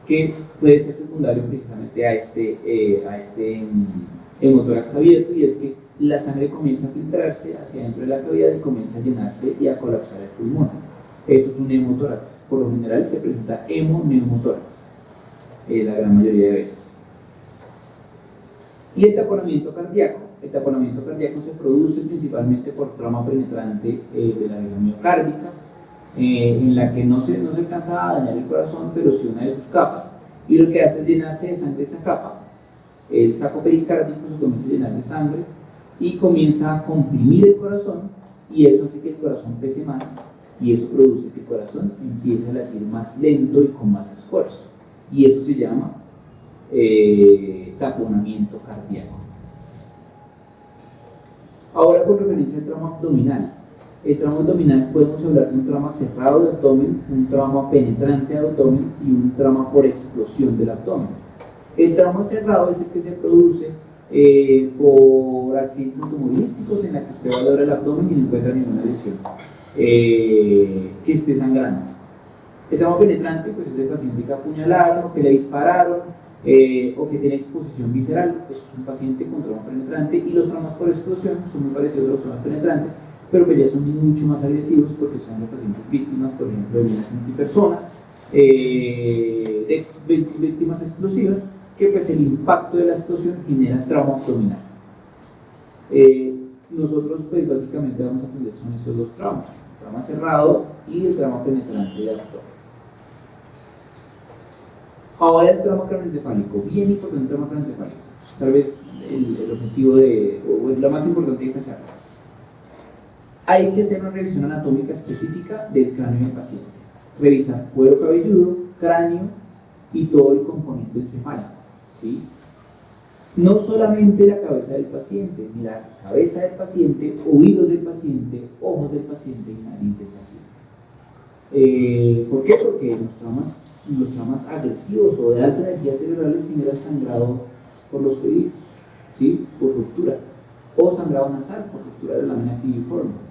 que puede ser secundario precisamente a este hemotórax abierto, y es que la sangre comienza a filtrarse hacia dentro de la cavidad y comienza a llenarse y a colapsar el pulmón. Eso es un hemotórax. Por lo general se presenta hemoneumotórax, la gran mayoría de veces. Y el taponamiento cardíaco. El taponamiento cardíaco se produce principalmente por trauma penetrante de la vena miocárdica, en la que no se alcanza a dañar el corazón, pero sí una de sus capas, y lo que hace es llenarse de sangre esa capa. El saco pericárdico se comienza a llenar de sangre y comienza a comprimir el corazón, y eso hace que el corazón pese más, y eso produce que el corazón empiece a latir más lento y con más esfuerzo, y eso se llama taponamiento cardíaco. Ahora, con referencia al trauma abdominal. El trauma abdominal podemos hablar de un trauma cerrado de abdomen, un trauma penetrante de abdomen y un trauma por explosión del abdomen. El trauma cerrado es el que se produce por accidentes automovilísticos en la que usted valora el abdomen y no encuentra ninguna lesión que esté sangrando. El trauma penetrante pues, es el paciente que apuñalaron o que le dispararon o que tiene exposición visceral. Es un paciente con trauma penetrante, y los traumas por explosión son muy parecidos a los traumas penetrantes, pero pues ya son mucho más agresivos porque son de pacientes víctimas, por ejemplo, de violencia multipersona, víctimas explosivas, que pues el impacto de la explosión genera trauma abdominal. Nosotros pues básicamente vamos a atender son estos dos traumas, el trauma cerrado y el trauma penetrante de abdomen. Ahora el trauma craneoencefálico, bien importante el trauma craneoencefálico, tal vez el objetivo o lo más importante de esta charla. Hay que hacer una revisión anatómica específica del cráneo del paciente, revisar cuero cabelludo, cráneo y todo el componente encefálico, ¿sí? No solamente la cabeza del paciente, mirar cabeza del paciente, oídos del paciente, ojos del paciente y nariz del paciente. ¿Por qué? Porque los traumas agresivos o de alta energía cerebrales generan sangrado por los oídos, ¿sí? Por ruptura, o sangrado nasal por ruptura de la lámina filiforme.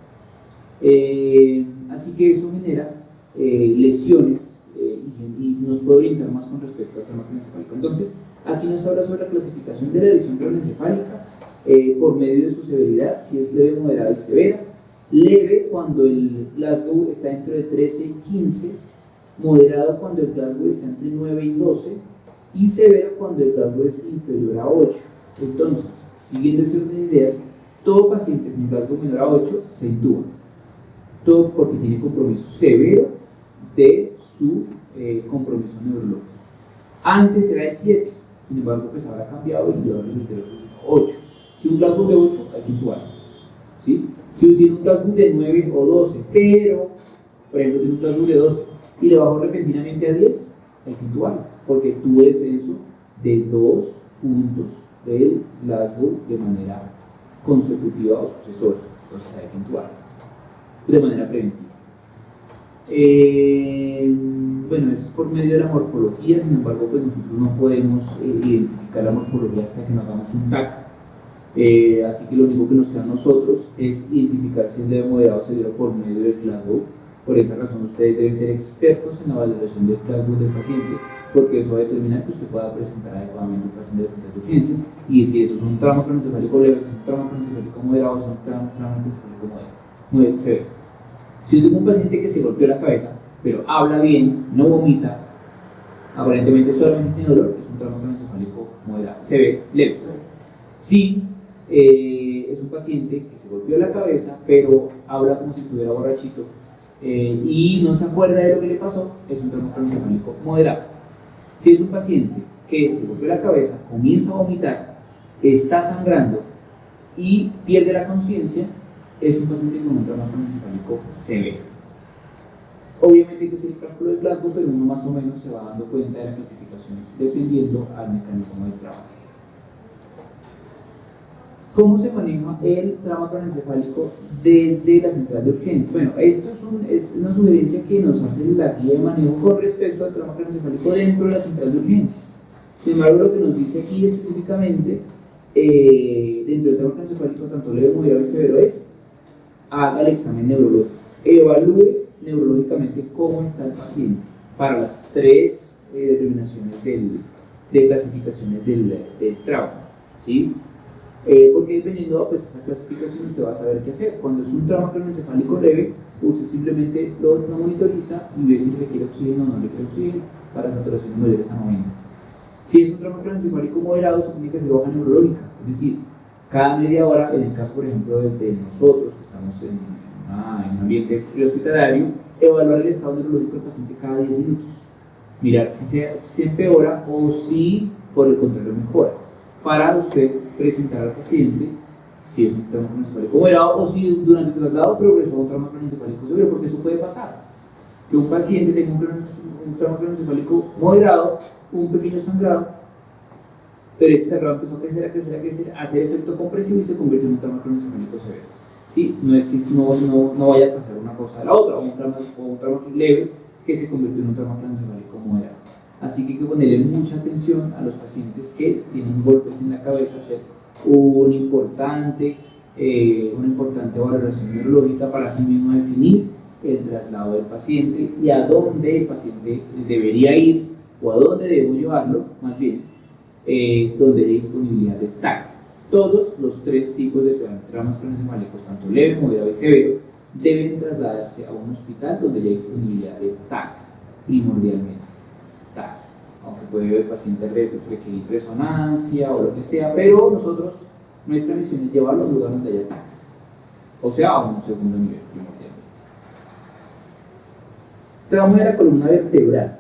Así que eso genera lesiones y nos puede orientar más con respecto al trauma craneoencefálico. Entonces, aquí nos habla sobre la clasificación de la lesión craneoencefálica por medio de su severidad, si es leve, moderada y severa. Leve cuando el Glasgow está entre 13 y 15, moderado cuando el Glasgow está entre 9 y 12, y severo cuando el Glasgow es inferior a 8. Entonces, siguiendo ese orden de ideas, todo paciente con Glasgow menor a 8 se intuba, todo porque tiene compromiso severo de su compromiso neurológico. Antes era de 7, sin embargo, pues ahora ha cambiado y ahora es 8. Si un Glasgow de 8, hay que intubarlo, ¿sí? Si tiene un Glasgow de 9 o 12, pero, por ejemplo, tiene un Glasgow de 12 y le bajó repentinamente a 10, hay que intubarlo, porque tuvo descenso de 2 puntos del Glasgow de manera consecutiva o sucesoria, entonces hay que intubarlo de manera preventiva. Bueno, eso es por medio de la morfología, sin embargo, pues nosotros no podemos identificar la morfología hasta que no hagamos un TAC. Así que lo único que nos queda a nosotros es identificar si es leve, moderado o severo por medio del Glasgow. Por esa razón, ustedes deben ser expertos en la valoración del Glasgow del paciente, porque eso va a determinar que usted pueda presentar adecuadamente un paciente de centros de urgencias, y si eso es un trauma craneoencefálico leve, es un trauma craneoencefálico moderado, es un trauma craneoencefálico muy severo. Si yo tengo un paciente que se golpeó la cabeza, pero habla bien, no vomita, aparentemente solamente tiene dolor, es un trauma craneoencefálico moderado, severo, leve. Si es un paciente que se golpeó la cabeza, pero habla como si estuviera borrachito y no se acuerda de lo que le pasó, es un trauma craneoencefálico moderado. Si es un paciente que se golpeó la cabeza, comienza a vomitar, está sangrando y pierde la conciencia, es un paciente con un trauma craneoencefálico severo. Obviamente hay que hacer el cálculo de Glasgow, pero uno más o menos se va dando cuenta de la clasificación dependiendo al mecanismo del trabajo. ¿Cómo se maneja el trauma craneoencefálico desde la central de urgencias? Bueno, esto es una sugerencia que nos hace la guía de manejo con respecto al trauma craneoencefálico dentro de la central de urgencias. Sin embargo, lo que nos dice aquí específicamente dentro del trauma craneoencefálico, tanto leve, moderado y severo, es haga el examen neurológico, evalúe neurológicamente cómo está el paciente para las 3 determinaciones de clasificaciones del trauma, ¿sí? Porque dependiendo de esa clasificación usted va a saber qué hacer. Cuando es un trauma craneoencefálico leve, usted simplemente lo monitoriza y ve si le requiere oxígeno o no le requiere oxígeno para saturaciones mayores a 90. Si es un trauma craneoencefálico moderado, se tiene que hacer baja neurológica, es decir, cada media hora, en el caso, por ejemplo, de nosotros que estamos en un ambiente hospitalario, evaluar el estado neurológico del paciente cada 10 minutos, mirar si se empeora o si, por el contrario, mejora, para usted presentar al paciente si es un trauma craneoencefálico moderado o si durante el traslado progresó a un trauma craneoencefálico severo, porque eso puede pasar. Que un paciente tenga un trauma craneoencefálico moderado, un pequeño sangrado, pero ese sangrado empezó a crecer, a hacer efecto compresivo y se convierte en un trauma craneoencefálico severo. ¿Sí? No es que no vaya a pasar una cosa a la otra, o un trauma leve que se convierte en un trauma craneoencefálico moderado. Así que hay que ponerle mucha atención a los pacientes que tienen golpes en la cabeza, hacer una importante valoración neurológica para así mismo definir el traslado del paciente y a dónde el paciente debería ir o a dónde debo llevarlo, más bien, donde hay disponibilidad de TAC. Todos los tres tipos de traumas craneoencefálicos, tanto leve, moderado y severo, deben trasladarse a un hospital donde haya disponibilidad de TAC, primordialmente. TAC, aunque puede el paciente requerir resonancia o lo que sea, pero nuestra misión es llevarlo a un lugar donde haya TAC, o sea, a un segundo nivel primordial. Trauma de la columna vertebral.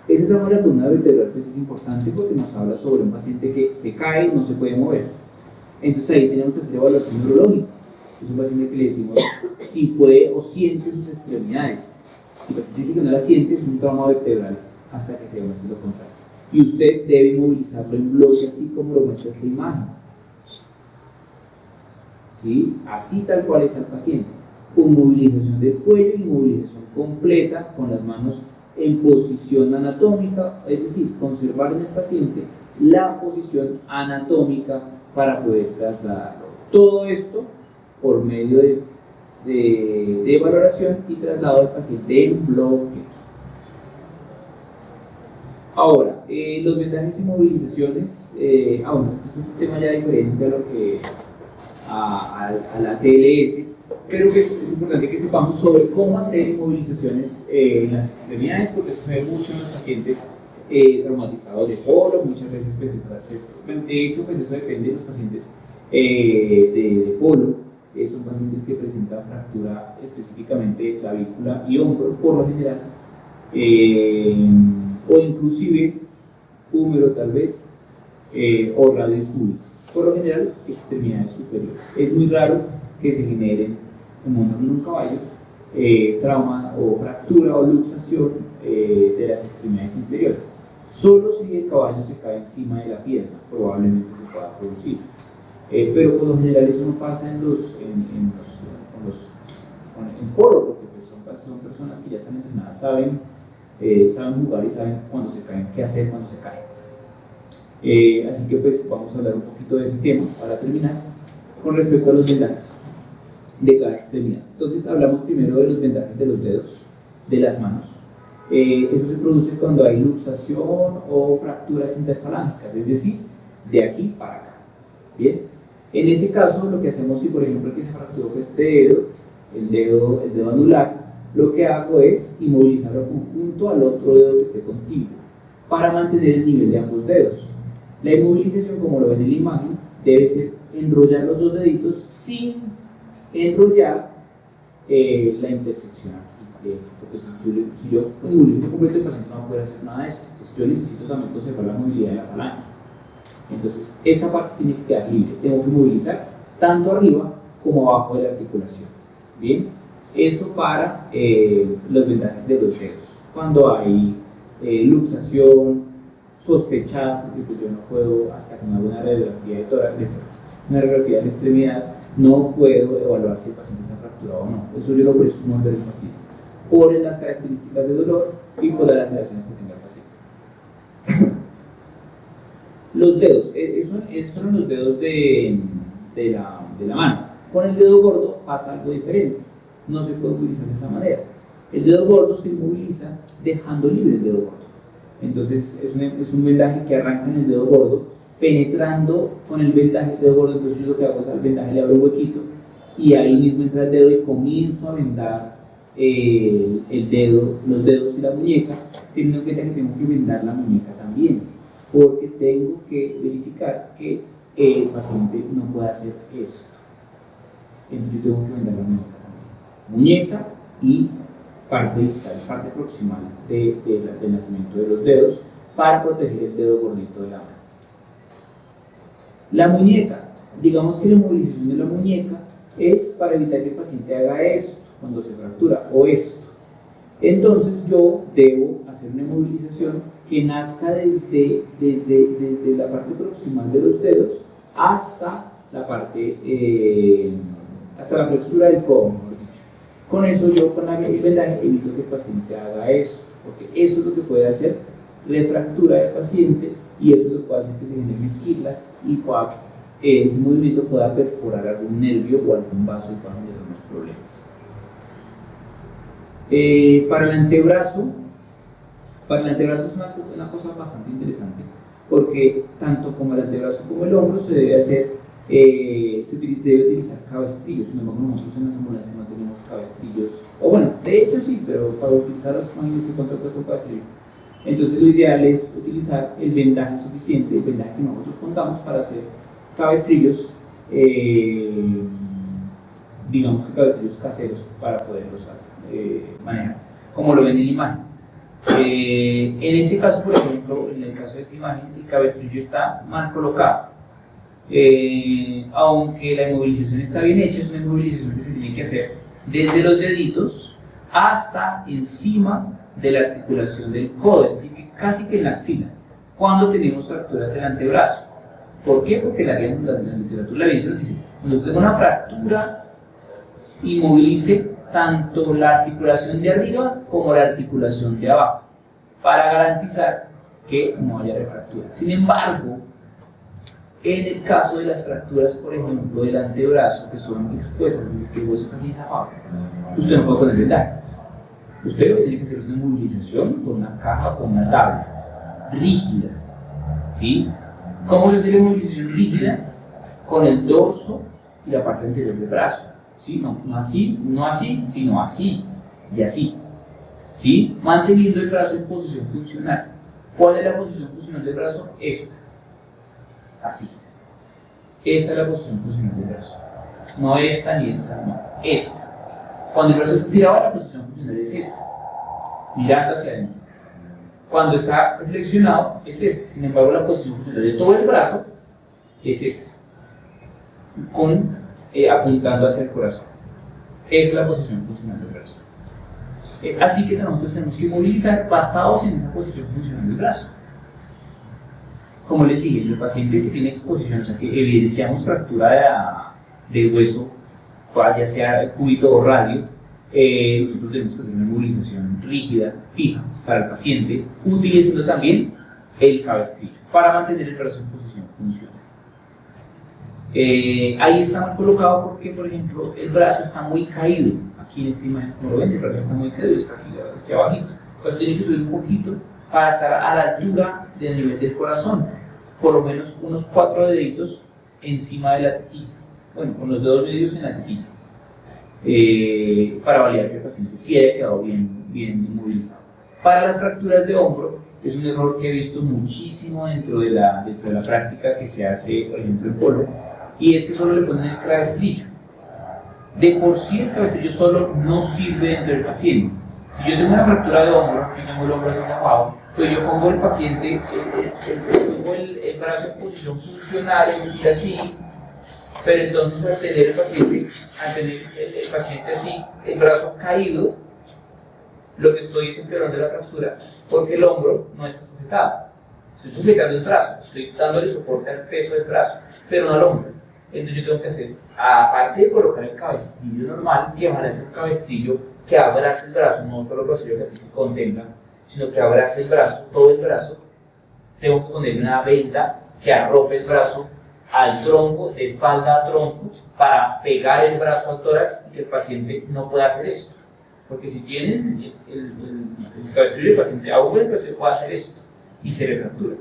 Ese trauma de la columna vertebral pues, es importante porque nos habla sobre un paciente que se cae, no se puede mover. Entonces ahí tenemos que hacer evaluación neurológica. Es un paciente que le decimos si puede o siente sus extremidades. Si el paciente dice que no la siente, es un trauma vertebral hasta que se demuestre lo contrario. Y usted debe inmovilizarlo en bloque, así como lo muestra esta imagen. ¿Sí? Así tal cual está el paciente. Con movilización del cuello y movilización completa con las manos en posición anatómica, es decir, conservar en el paciente la posición anatómica para poder trasladarlo. Todo esto por medio de valoración y traslado del paciente en bloque. Ahora, los vendajes y movilizaciones, bueno, este es un tema ya diferente a lo que a la TLS, pero que es importante que sepamos sobre cómo hacer inmovilizaciones en las extremidades, porque eso se ve mucho en los pacientes traumatizados de polo, muchas veces de hecho pues eso depende de los pacientes de polo, son pacientes que presentan fractura específicamente de clavícula y hombro por lo general, o inclusive húmero tal vez, o radio público, por lo general extremidades superiores. Es muy raro que se generen, como en un caballo, trauma o fractura o luxación de las extremidades inferiores. Solo si el caballo se cae encima de la pierna, probablemente se pueda producir. Pero por lo general eso no pasa en polo, porque pues son personas que ya están entrenadas, saben jugar y saben cuando se caen, qué hacer cuando se caen. Así que pues vamos a hablar un poquito de ese tema para terminar con respecto a los vendajes de cada extremidad. Entonces hablamos primero de los vendajes de los dedos, de las manos. Eso se produce cuando hay luxación o fracturas interfalángicas, es decir, de aquí para acá. Bien, en ese caso lo que hacemos, si por ejemplo el que se fracturó fue este dedo, el dedo anular, lo que hago es inmovilizarlo junto al otro dedo que esté contiguo para mantener el nivel de ambos dedos. La inmovilización, como lo ven en la imagen, debe ser enrollar los dos deditos sin enrollar la intersección aquí. Porque si yo inmovilizo completo, el paciente no va a poder hacer nada de esto. Entonces yo necesito también conservar la movilidad de la falange. Entonces esta parte tiene que quedar libre. Tengo que movilizar tanto arriba como abajo de la articulación. Bien, eso para los vendajes de los dedos. Cuando hay luxación sospechada, porque pues yo no puedo, hasta que me haga una radiografía de tórax, una radiografía de la extremidad, no puedo evaluar si el paciente está fracturado o no. Eso yo lo presumo al ver el paciente, por las características de dolor y por las laceraciones que tenga el paciente. Los dedos, esos son los dedos de la mano. Con el dedo gordo pasa algo diferente, no se puede utilizar de esa manera. El dedo gordo se inmoviliza dejando libre el dedo gordo. Entonces es un vendaje que arranca en el dedo gordo, penetrando con el vendaje del dedo gordo. Entonces yo lo que hago es al vendaje le abro un huequito y ahí mismo entra el dedo y comienzo a vendar el dedo, los dedos y la muñeca, teniendo en cuenta que tengo que vendar la muñeca también. porque tengo que verificar que el paciente no puede hacer esto. Entonces yo tengo que vender la muñeca también. Muñeca y parte distal, parte proximal del nacimiento de los dedos para proteger el dedo gordito de la mano. La muñeca, digamos que la movilización de la muñeca es para evitar que el paciente haga esto cuando se fractura o esto. Entonces yo debo hacer una movilización que nazca desde la parte proximal de los dedos hasta la parte, hasta la flexura del codo, mejor dicho. Con eso yo con el vendaje evito que el paciente haga esto, porque eso es lo que puede hacer refractura del paciente y eso es lo que puede hacer que se generen esquirlas y ese movimiento pueda perforar algún nervio o algún vaso y pueda generar unos problemas. Para el antebrazo es una cosa bastante interesante porque tanto como el antebrazo como el hombro se debe hacer, se debe utilizar cabestrillos. Sin embargo, nosotros en las ambulancias no tenemos cabestrillos, o bueno, de hecho sí, pero para utilizarlos, imagínense cuánto cuesta un cabestrillo. Entonces lo ideal es utilizar el vendaje suficiente, el vendaje que nosotros contamos para hacer cabestrillos, digamos que cabestrillos caseros para poderlos manejar, como lo ven en la imagen. En ese caso, por ejemplo, en el caso de esa imagen, el cabestrillo está mal colocado. Aunque la inmovilización está bien hecha, es una inmovilización que se tiene que hacer desde los deditos hasta encima de la articulación del codo, es decir, que casi que en la axila, cuando tenemos fracturas del antebrazo. ¿Por qué? Porque la literatura dice, cuando usted tenga una fractura, inmovilice tanto la articulación de arriba como la articulación de abajo, para garantizar que no haya refractura. Sin embargo, en el caso de las fracturas, por ejemplo, del antebrazo, que son expuestas, es decir, que el hueso está así zafado, usted no puede poner vendaje. Usted lo que tiene que hacer es una movilización con una caja o una tabla rígida, ¿sí? ¿Cómo se hace la movilización rígida? Con el dorso y la parte anterior del brazo, ¿sí? No así, sino así y así, ¿sí? Manteniendo el brazo en posición funcional. ¿Cuál es la posición funcional del brazo? Esta, así. Esta es la posición funcional del brazo. No esta ni esta, no, esta. Cuando el brazo está estirado, la posición funcional es esta, mirando hacia adentro. Cuando está flexionado, es esta. Sin embargo, la posición funcional de todo el brazo es esta, apuntando hacia el corazón. Esa es la posición funcional del brazo. Así que nosotros tenemos que movilizar basados en esa posición funcional del brazo. Como les dije, el paciente que tiene exposición, o sea que evidenciamos fractura de hueso, ya sea cúbito o radio, nosotros tenemos que hacer una movilización rígida, fija, para el paciente, utilizando también el cabestrillo para mantener el brazo en posición funcional. Ahí está mal colocado porque, por ejemplo, el brazo está muy caído. Aquí en esta imagen, como lo ven, el brazo está muy caído, está aquí hacia abajito. Entonces tiene que subir un poquito para estar a la altura del nivel del corazón, por lo menos unos 4 deditos encima de la tetilla. Bueno, con los dedos medios en la tetilla, para validar que el paciente sí haya quedado bien inmovilizado. Para las fracturas de hombro, es un error que he visto muchísimo dentro de la práctica que se hace, por ejemplo, en polo, y es que solo le ponen el cabestrillo. De por sí el cabestrillo solo no sirve dentro del paciente. Si yo tengo una fractura de hombro, yo tengo el hombro así zafado, pues yo pongo el paciente, pongo el brazo en posición funcional, es decir, así, pero entonces al tener el paciente así, el brazo caído, lo que estoy es empeorando la fractura porque el hombro no está sujetado. Estoy sujetando el brazo, estoy dándole soporte al peso del brazo, pero no al hombro. Entonces yo tengo que hacer, aparte de colocar el cabestrillo normal, que van a ser un cabestrillo que abrace el brazo, no solo el cabestrillo que aquí contempla, sino que abrace el brazo, todo el brazo. Tengo que poner una venda que arrope el brazo al tronco, de espalda a tronco, para pegar el brazo al tórax y que el paciente no pueda hacer esto. Porque si tienen el cabestrillo del paciente agudo, el paciente puede hacer esto y se le fractura.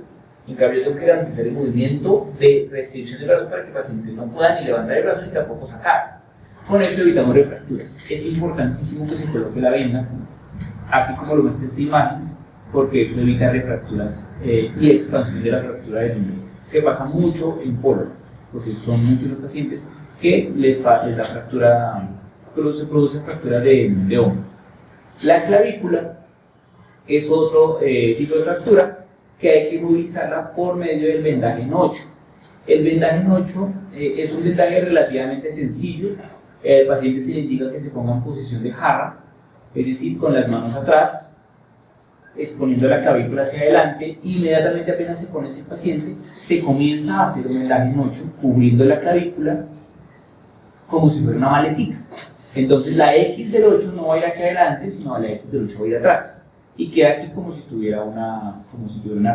En cambio, tengo que garantizar el movimiento de restricción del brazo para que el paciente no pueda ni levantar el brazo ni tampoco sacar. Con eso evitamos refracturas. Es importantísimo que se coloque la venda, así como lo muestra esta imagen, porque eso evita refracturas y expansión de la fractura del hombro, que pasa mucho en polo, porque son muchos los pacientes que les da fractura, se produce fracturas de hombro. La clavícula es otro tipo de fractura que hay que movilizarla por medio del vendaje en 8. El vendaje en 8 es un vendaje relativamente sencillo. El paciente se le indica que se ponga en posición de jarra, es decir, con las manos atrás, exponiendo la clavícula hacia adelante. Inmediatamente apenas se pone ese paciente, se comienza a hacer un vendaje en 8, cubriendo la clavícula como si fuera una maletica. Entonces la X del 8 no va a ir aquí adelante, sino la X del 8 va a ir atrás. Y queda aquí como si tuviera unas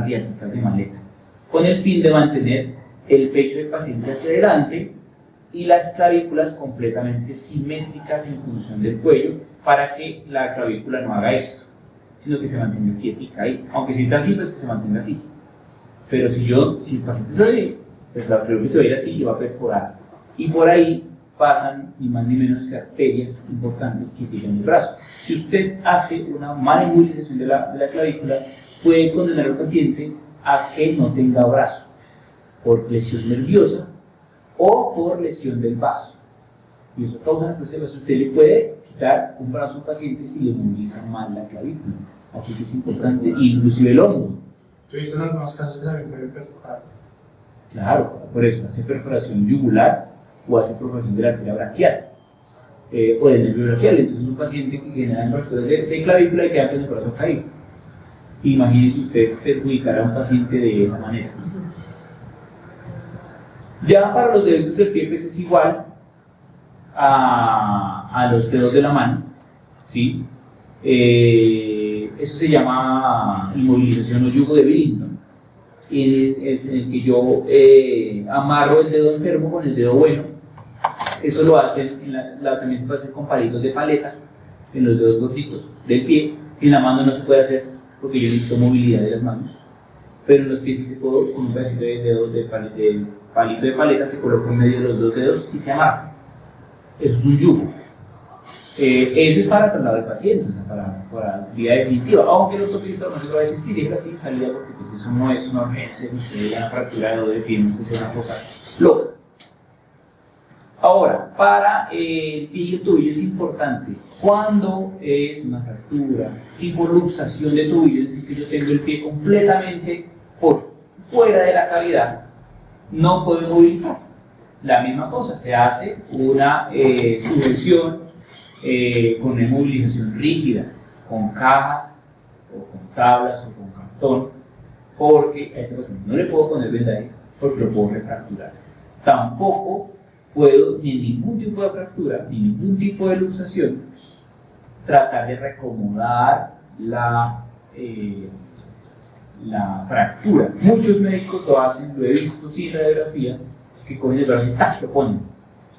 riáticas de maleta, con el fin de mantener el pecho del paciente hacia adelante y las clavículas completamente simétricas en función del cuello, para que la clavícula no haga esto, sino que se mantenga quietica ahí. Aunque si está así, pues que se mantenga así. Pero si el paciente se ve, pues la clavícula se va a ir así y va a perforar. Y por ahí pasan ni más ni menos que arterias importantes que llegan el brazo. Si usted hace una mala inmovilización de la clavícula, puede condenar al paciente a que no tenga brazo, por lesión nerviosa o por lesión del vaso. Y eso causa necrosis del vaso. Usted le puede quitar un brazo a un paciente si le moviliza mal la clavícula. Así que es importante, inclusive el hombro. ¿Tú viste en algunos casos también puede perforar? Claro, por eso hace perforación yugular o hace perforación de la arteria braquial o del nervio braquial. Entonces es un paciente que genera fracturas de clavícula y queda con el brazo caído. Imagínese usted perjudicar a un paciente de esa manera. Ya para los deditos del pie pues es igual a los dedos de la mano, ¿sí? Eso se llama inmovilización o yugo de Billington. Es en el que yo amarro el dedo enfermo con el dedo bueno. Eso lo hacen, también se puede hacer con palitos de paleta en los dedos gorditos del pie. En la mano no se puede hacer porque yo necesito movilidad de las manos, pero en los pies sí se puede, con un pedacito de dedo de palito de paleta se coloca en medio de los dos dedos y se amarra. Eso es un yugo. Eso es para traslado del paciente, o sea, para vía definitiva. Aunque el ortopedista no se lo va a decir, sí, déjala así, salida, porque pues eso no es una urgencia, usted una fractura de dedo de pie, no es que sea una cosa loca. Ahora, para el pie y el tobillo es importante, cuando es una fractura tipo luxación de tobillo, es decir, que yo tengo el pie completamente por fuera de la cavidad, no puedo movilizar. La misma cosa, se hace una sujeción con una movilización rígida, con cajas, o con tablas, o con cartón, porque a ese paciente no le puedo poner vendaje, porque lo puedo refracturar. Tampoco puedo, ni ningún tipo de fractura, ni ningún tipo de luxación, tratar de reacomodar la fractura. Muchos médicos lo hacen, lo he visto sin radiografía, que cogen el brazo y ¡tac!, lo ponen.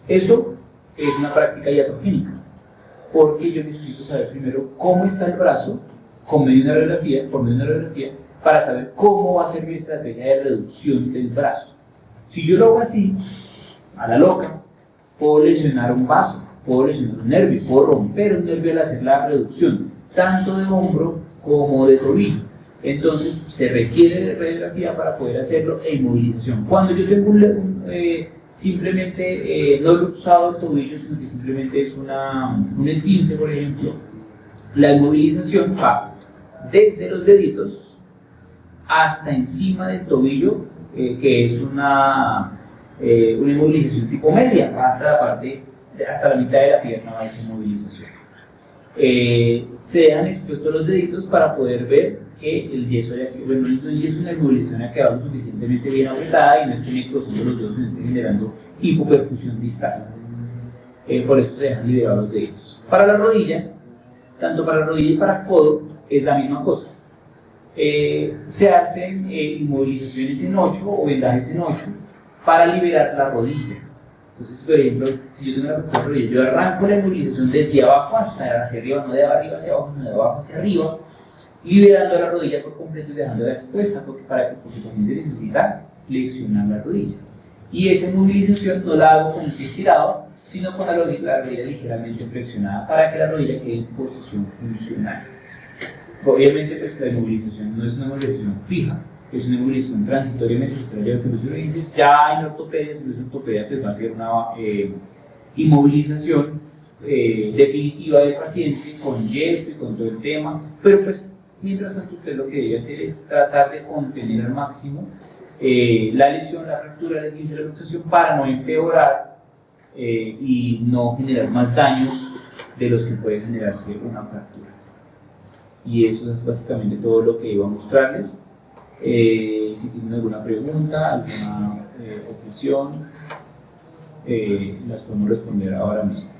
Eso es una práctica iatrogénica, porque yo necesito saber primero cómo está el brazo por medio de una radiografía, para saber cómo va a ser mi estrategia de reducción del brazo. Si yo lo hago así, a la loca, puedo lesionar un vaso, puedo lesionar un nervio, puedo romper un nervio al hacer la reducción, tanto de hombro como de tobillo. Entonces se requiere de radiografía para poder hacerlo e inmovilización. Cuando yo tengo simplemente no luxado el tobillo, sino que simplemente es un esguince, por ejemplo, la inmovilización va desde los deditos hasta encima del tobillo, que es una inmovilización tipo media, hasta la mitad de la pierna va esa inmovilización. Se dejan expuestos los deditos para poder ver que el yeso, la inmovilización ha quedado suficientemente bien apretada y no esté necrosando los dedos, no esté generando hipoperfusión distal. Por eso se dejan liberados los deditos. Para la rodilla, tanto para la rodilla y para el codo, es la misma cosa. Se hacen inmovilizaciones en 8 o vendajes en 8 para liberar la rodilla. Entonces, por ejemplo, si yo tengo una fractura de rodilla, yo arranco la inmovilización desde abajo hacia arriba, no de arriba hacia abajo, sino de abajo hacia arriba, liberando la rodilla por completo y dejándola expuesta, porque el paciente necesita flexionar la rodilla. Y esa inmovilización no la hago con el pie estirado, sino con la rodilla ligeramente flexionada, para que la rodilla quede en posición funcional. Obviamente, pues la inmovilización no es una inmovilización fija, es una inmovilización transitoria mientras se trae a servicio de urgencias. Ya en ortopedia, servicio de ortopedia, pues va a ser una inmovilización definitiva del paciente con yeso y con todo el tema, pero pues mientras tanto usted lo que debe hacer es tratar de contener al máximo la lesión, la fractura, la esguince, la luxación para no empeorar y no generar más daños de los que puede generarse una fractura. Y eso es básicamente todo lo que iba a mostrarles. Si tienen alguna pregunta, alguna objeción, las podemos responder ahora mismo.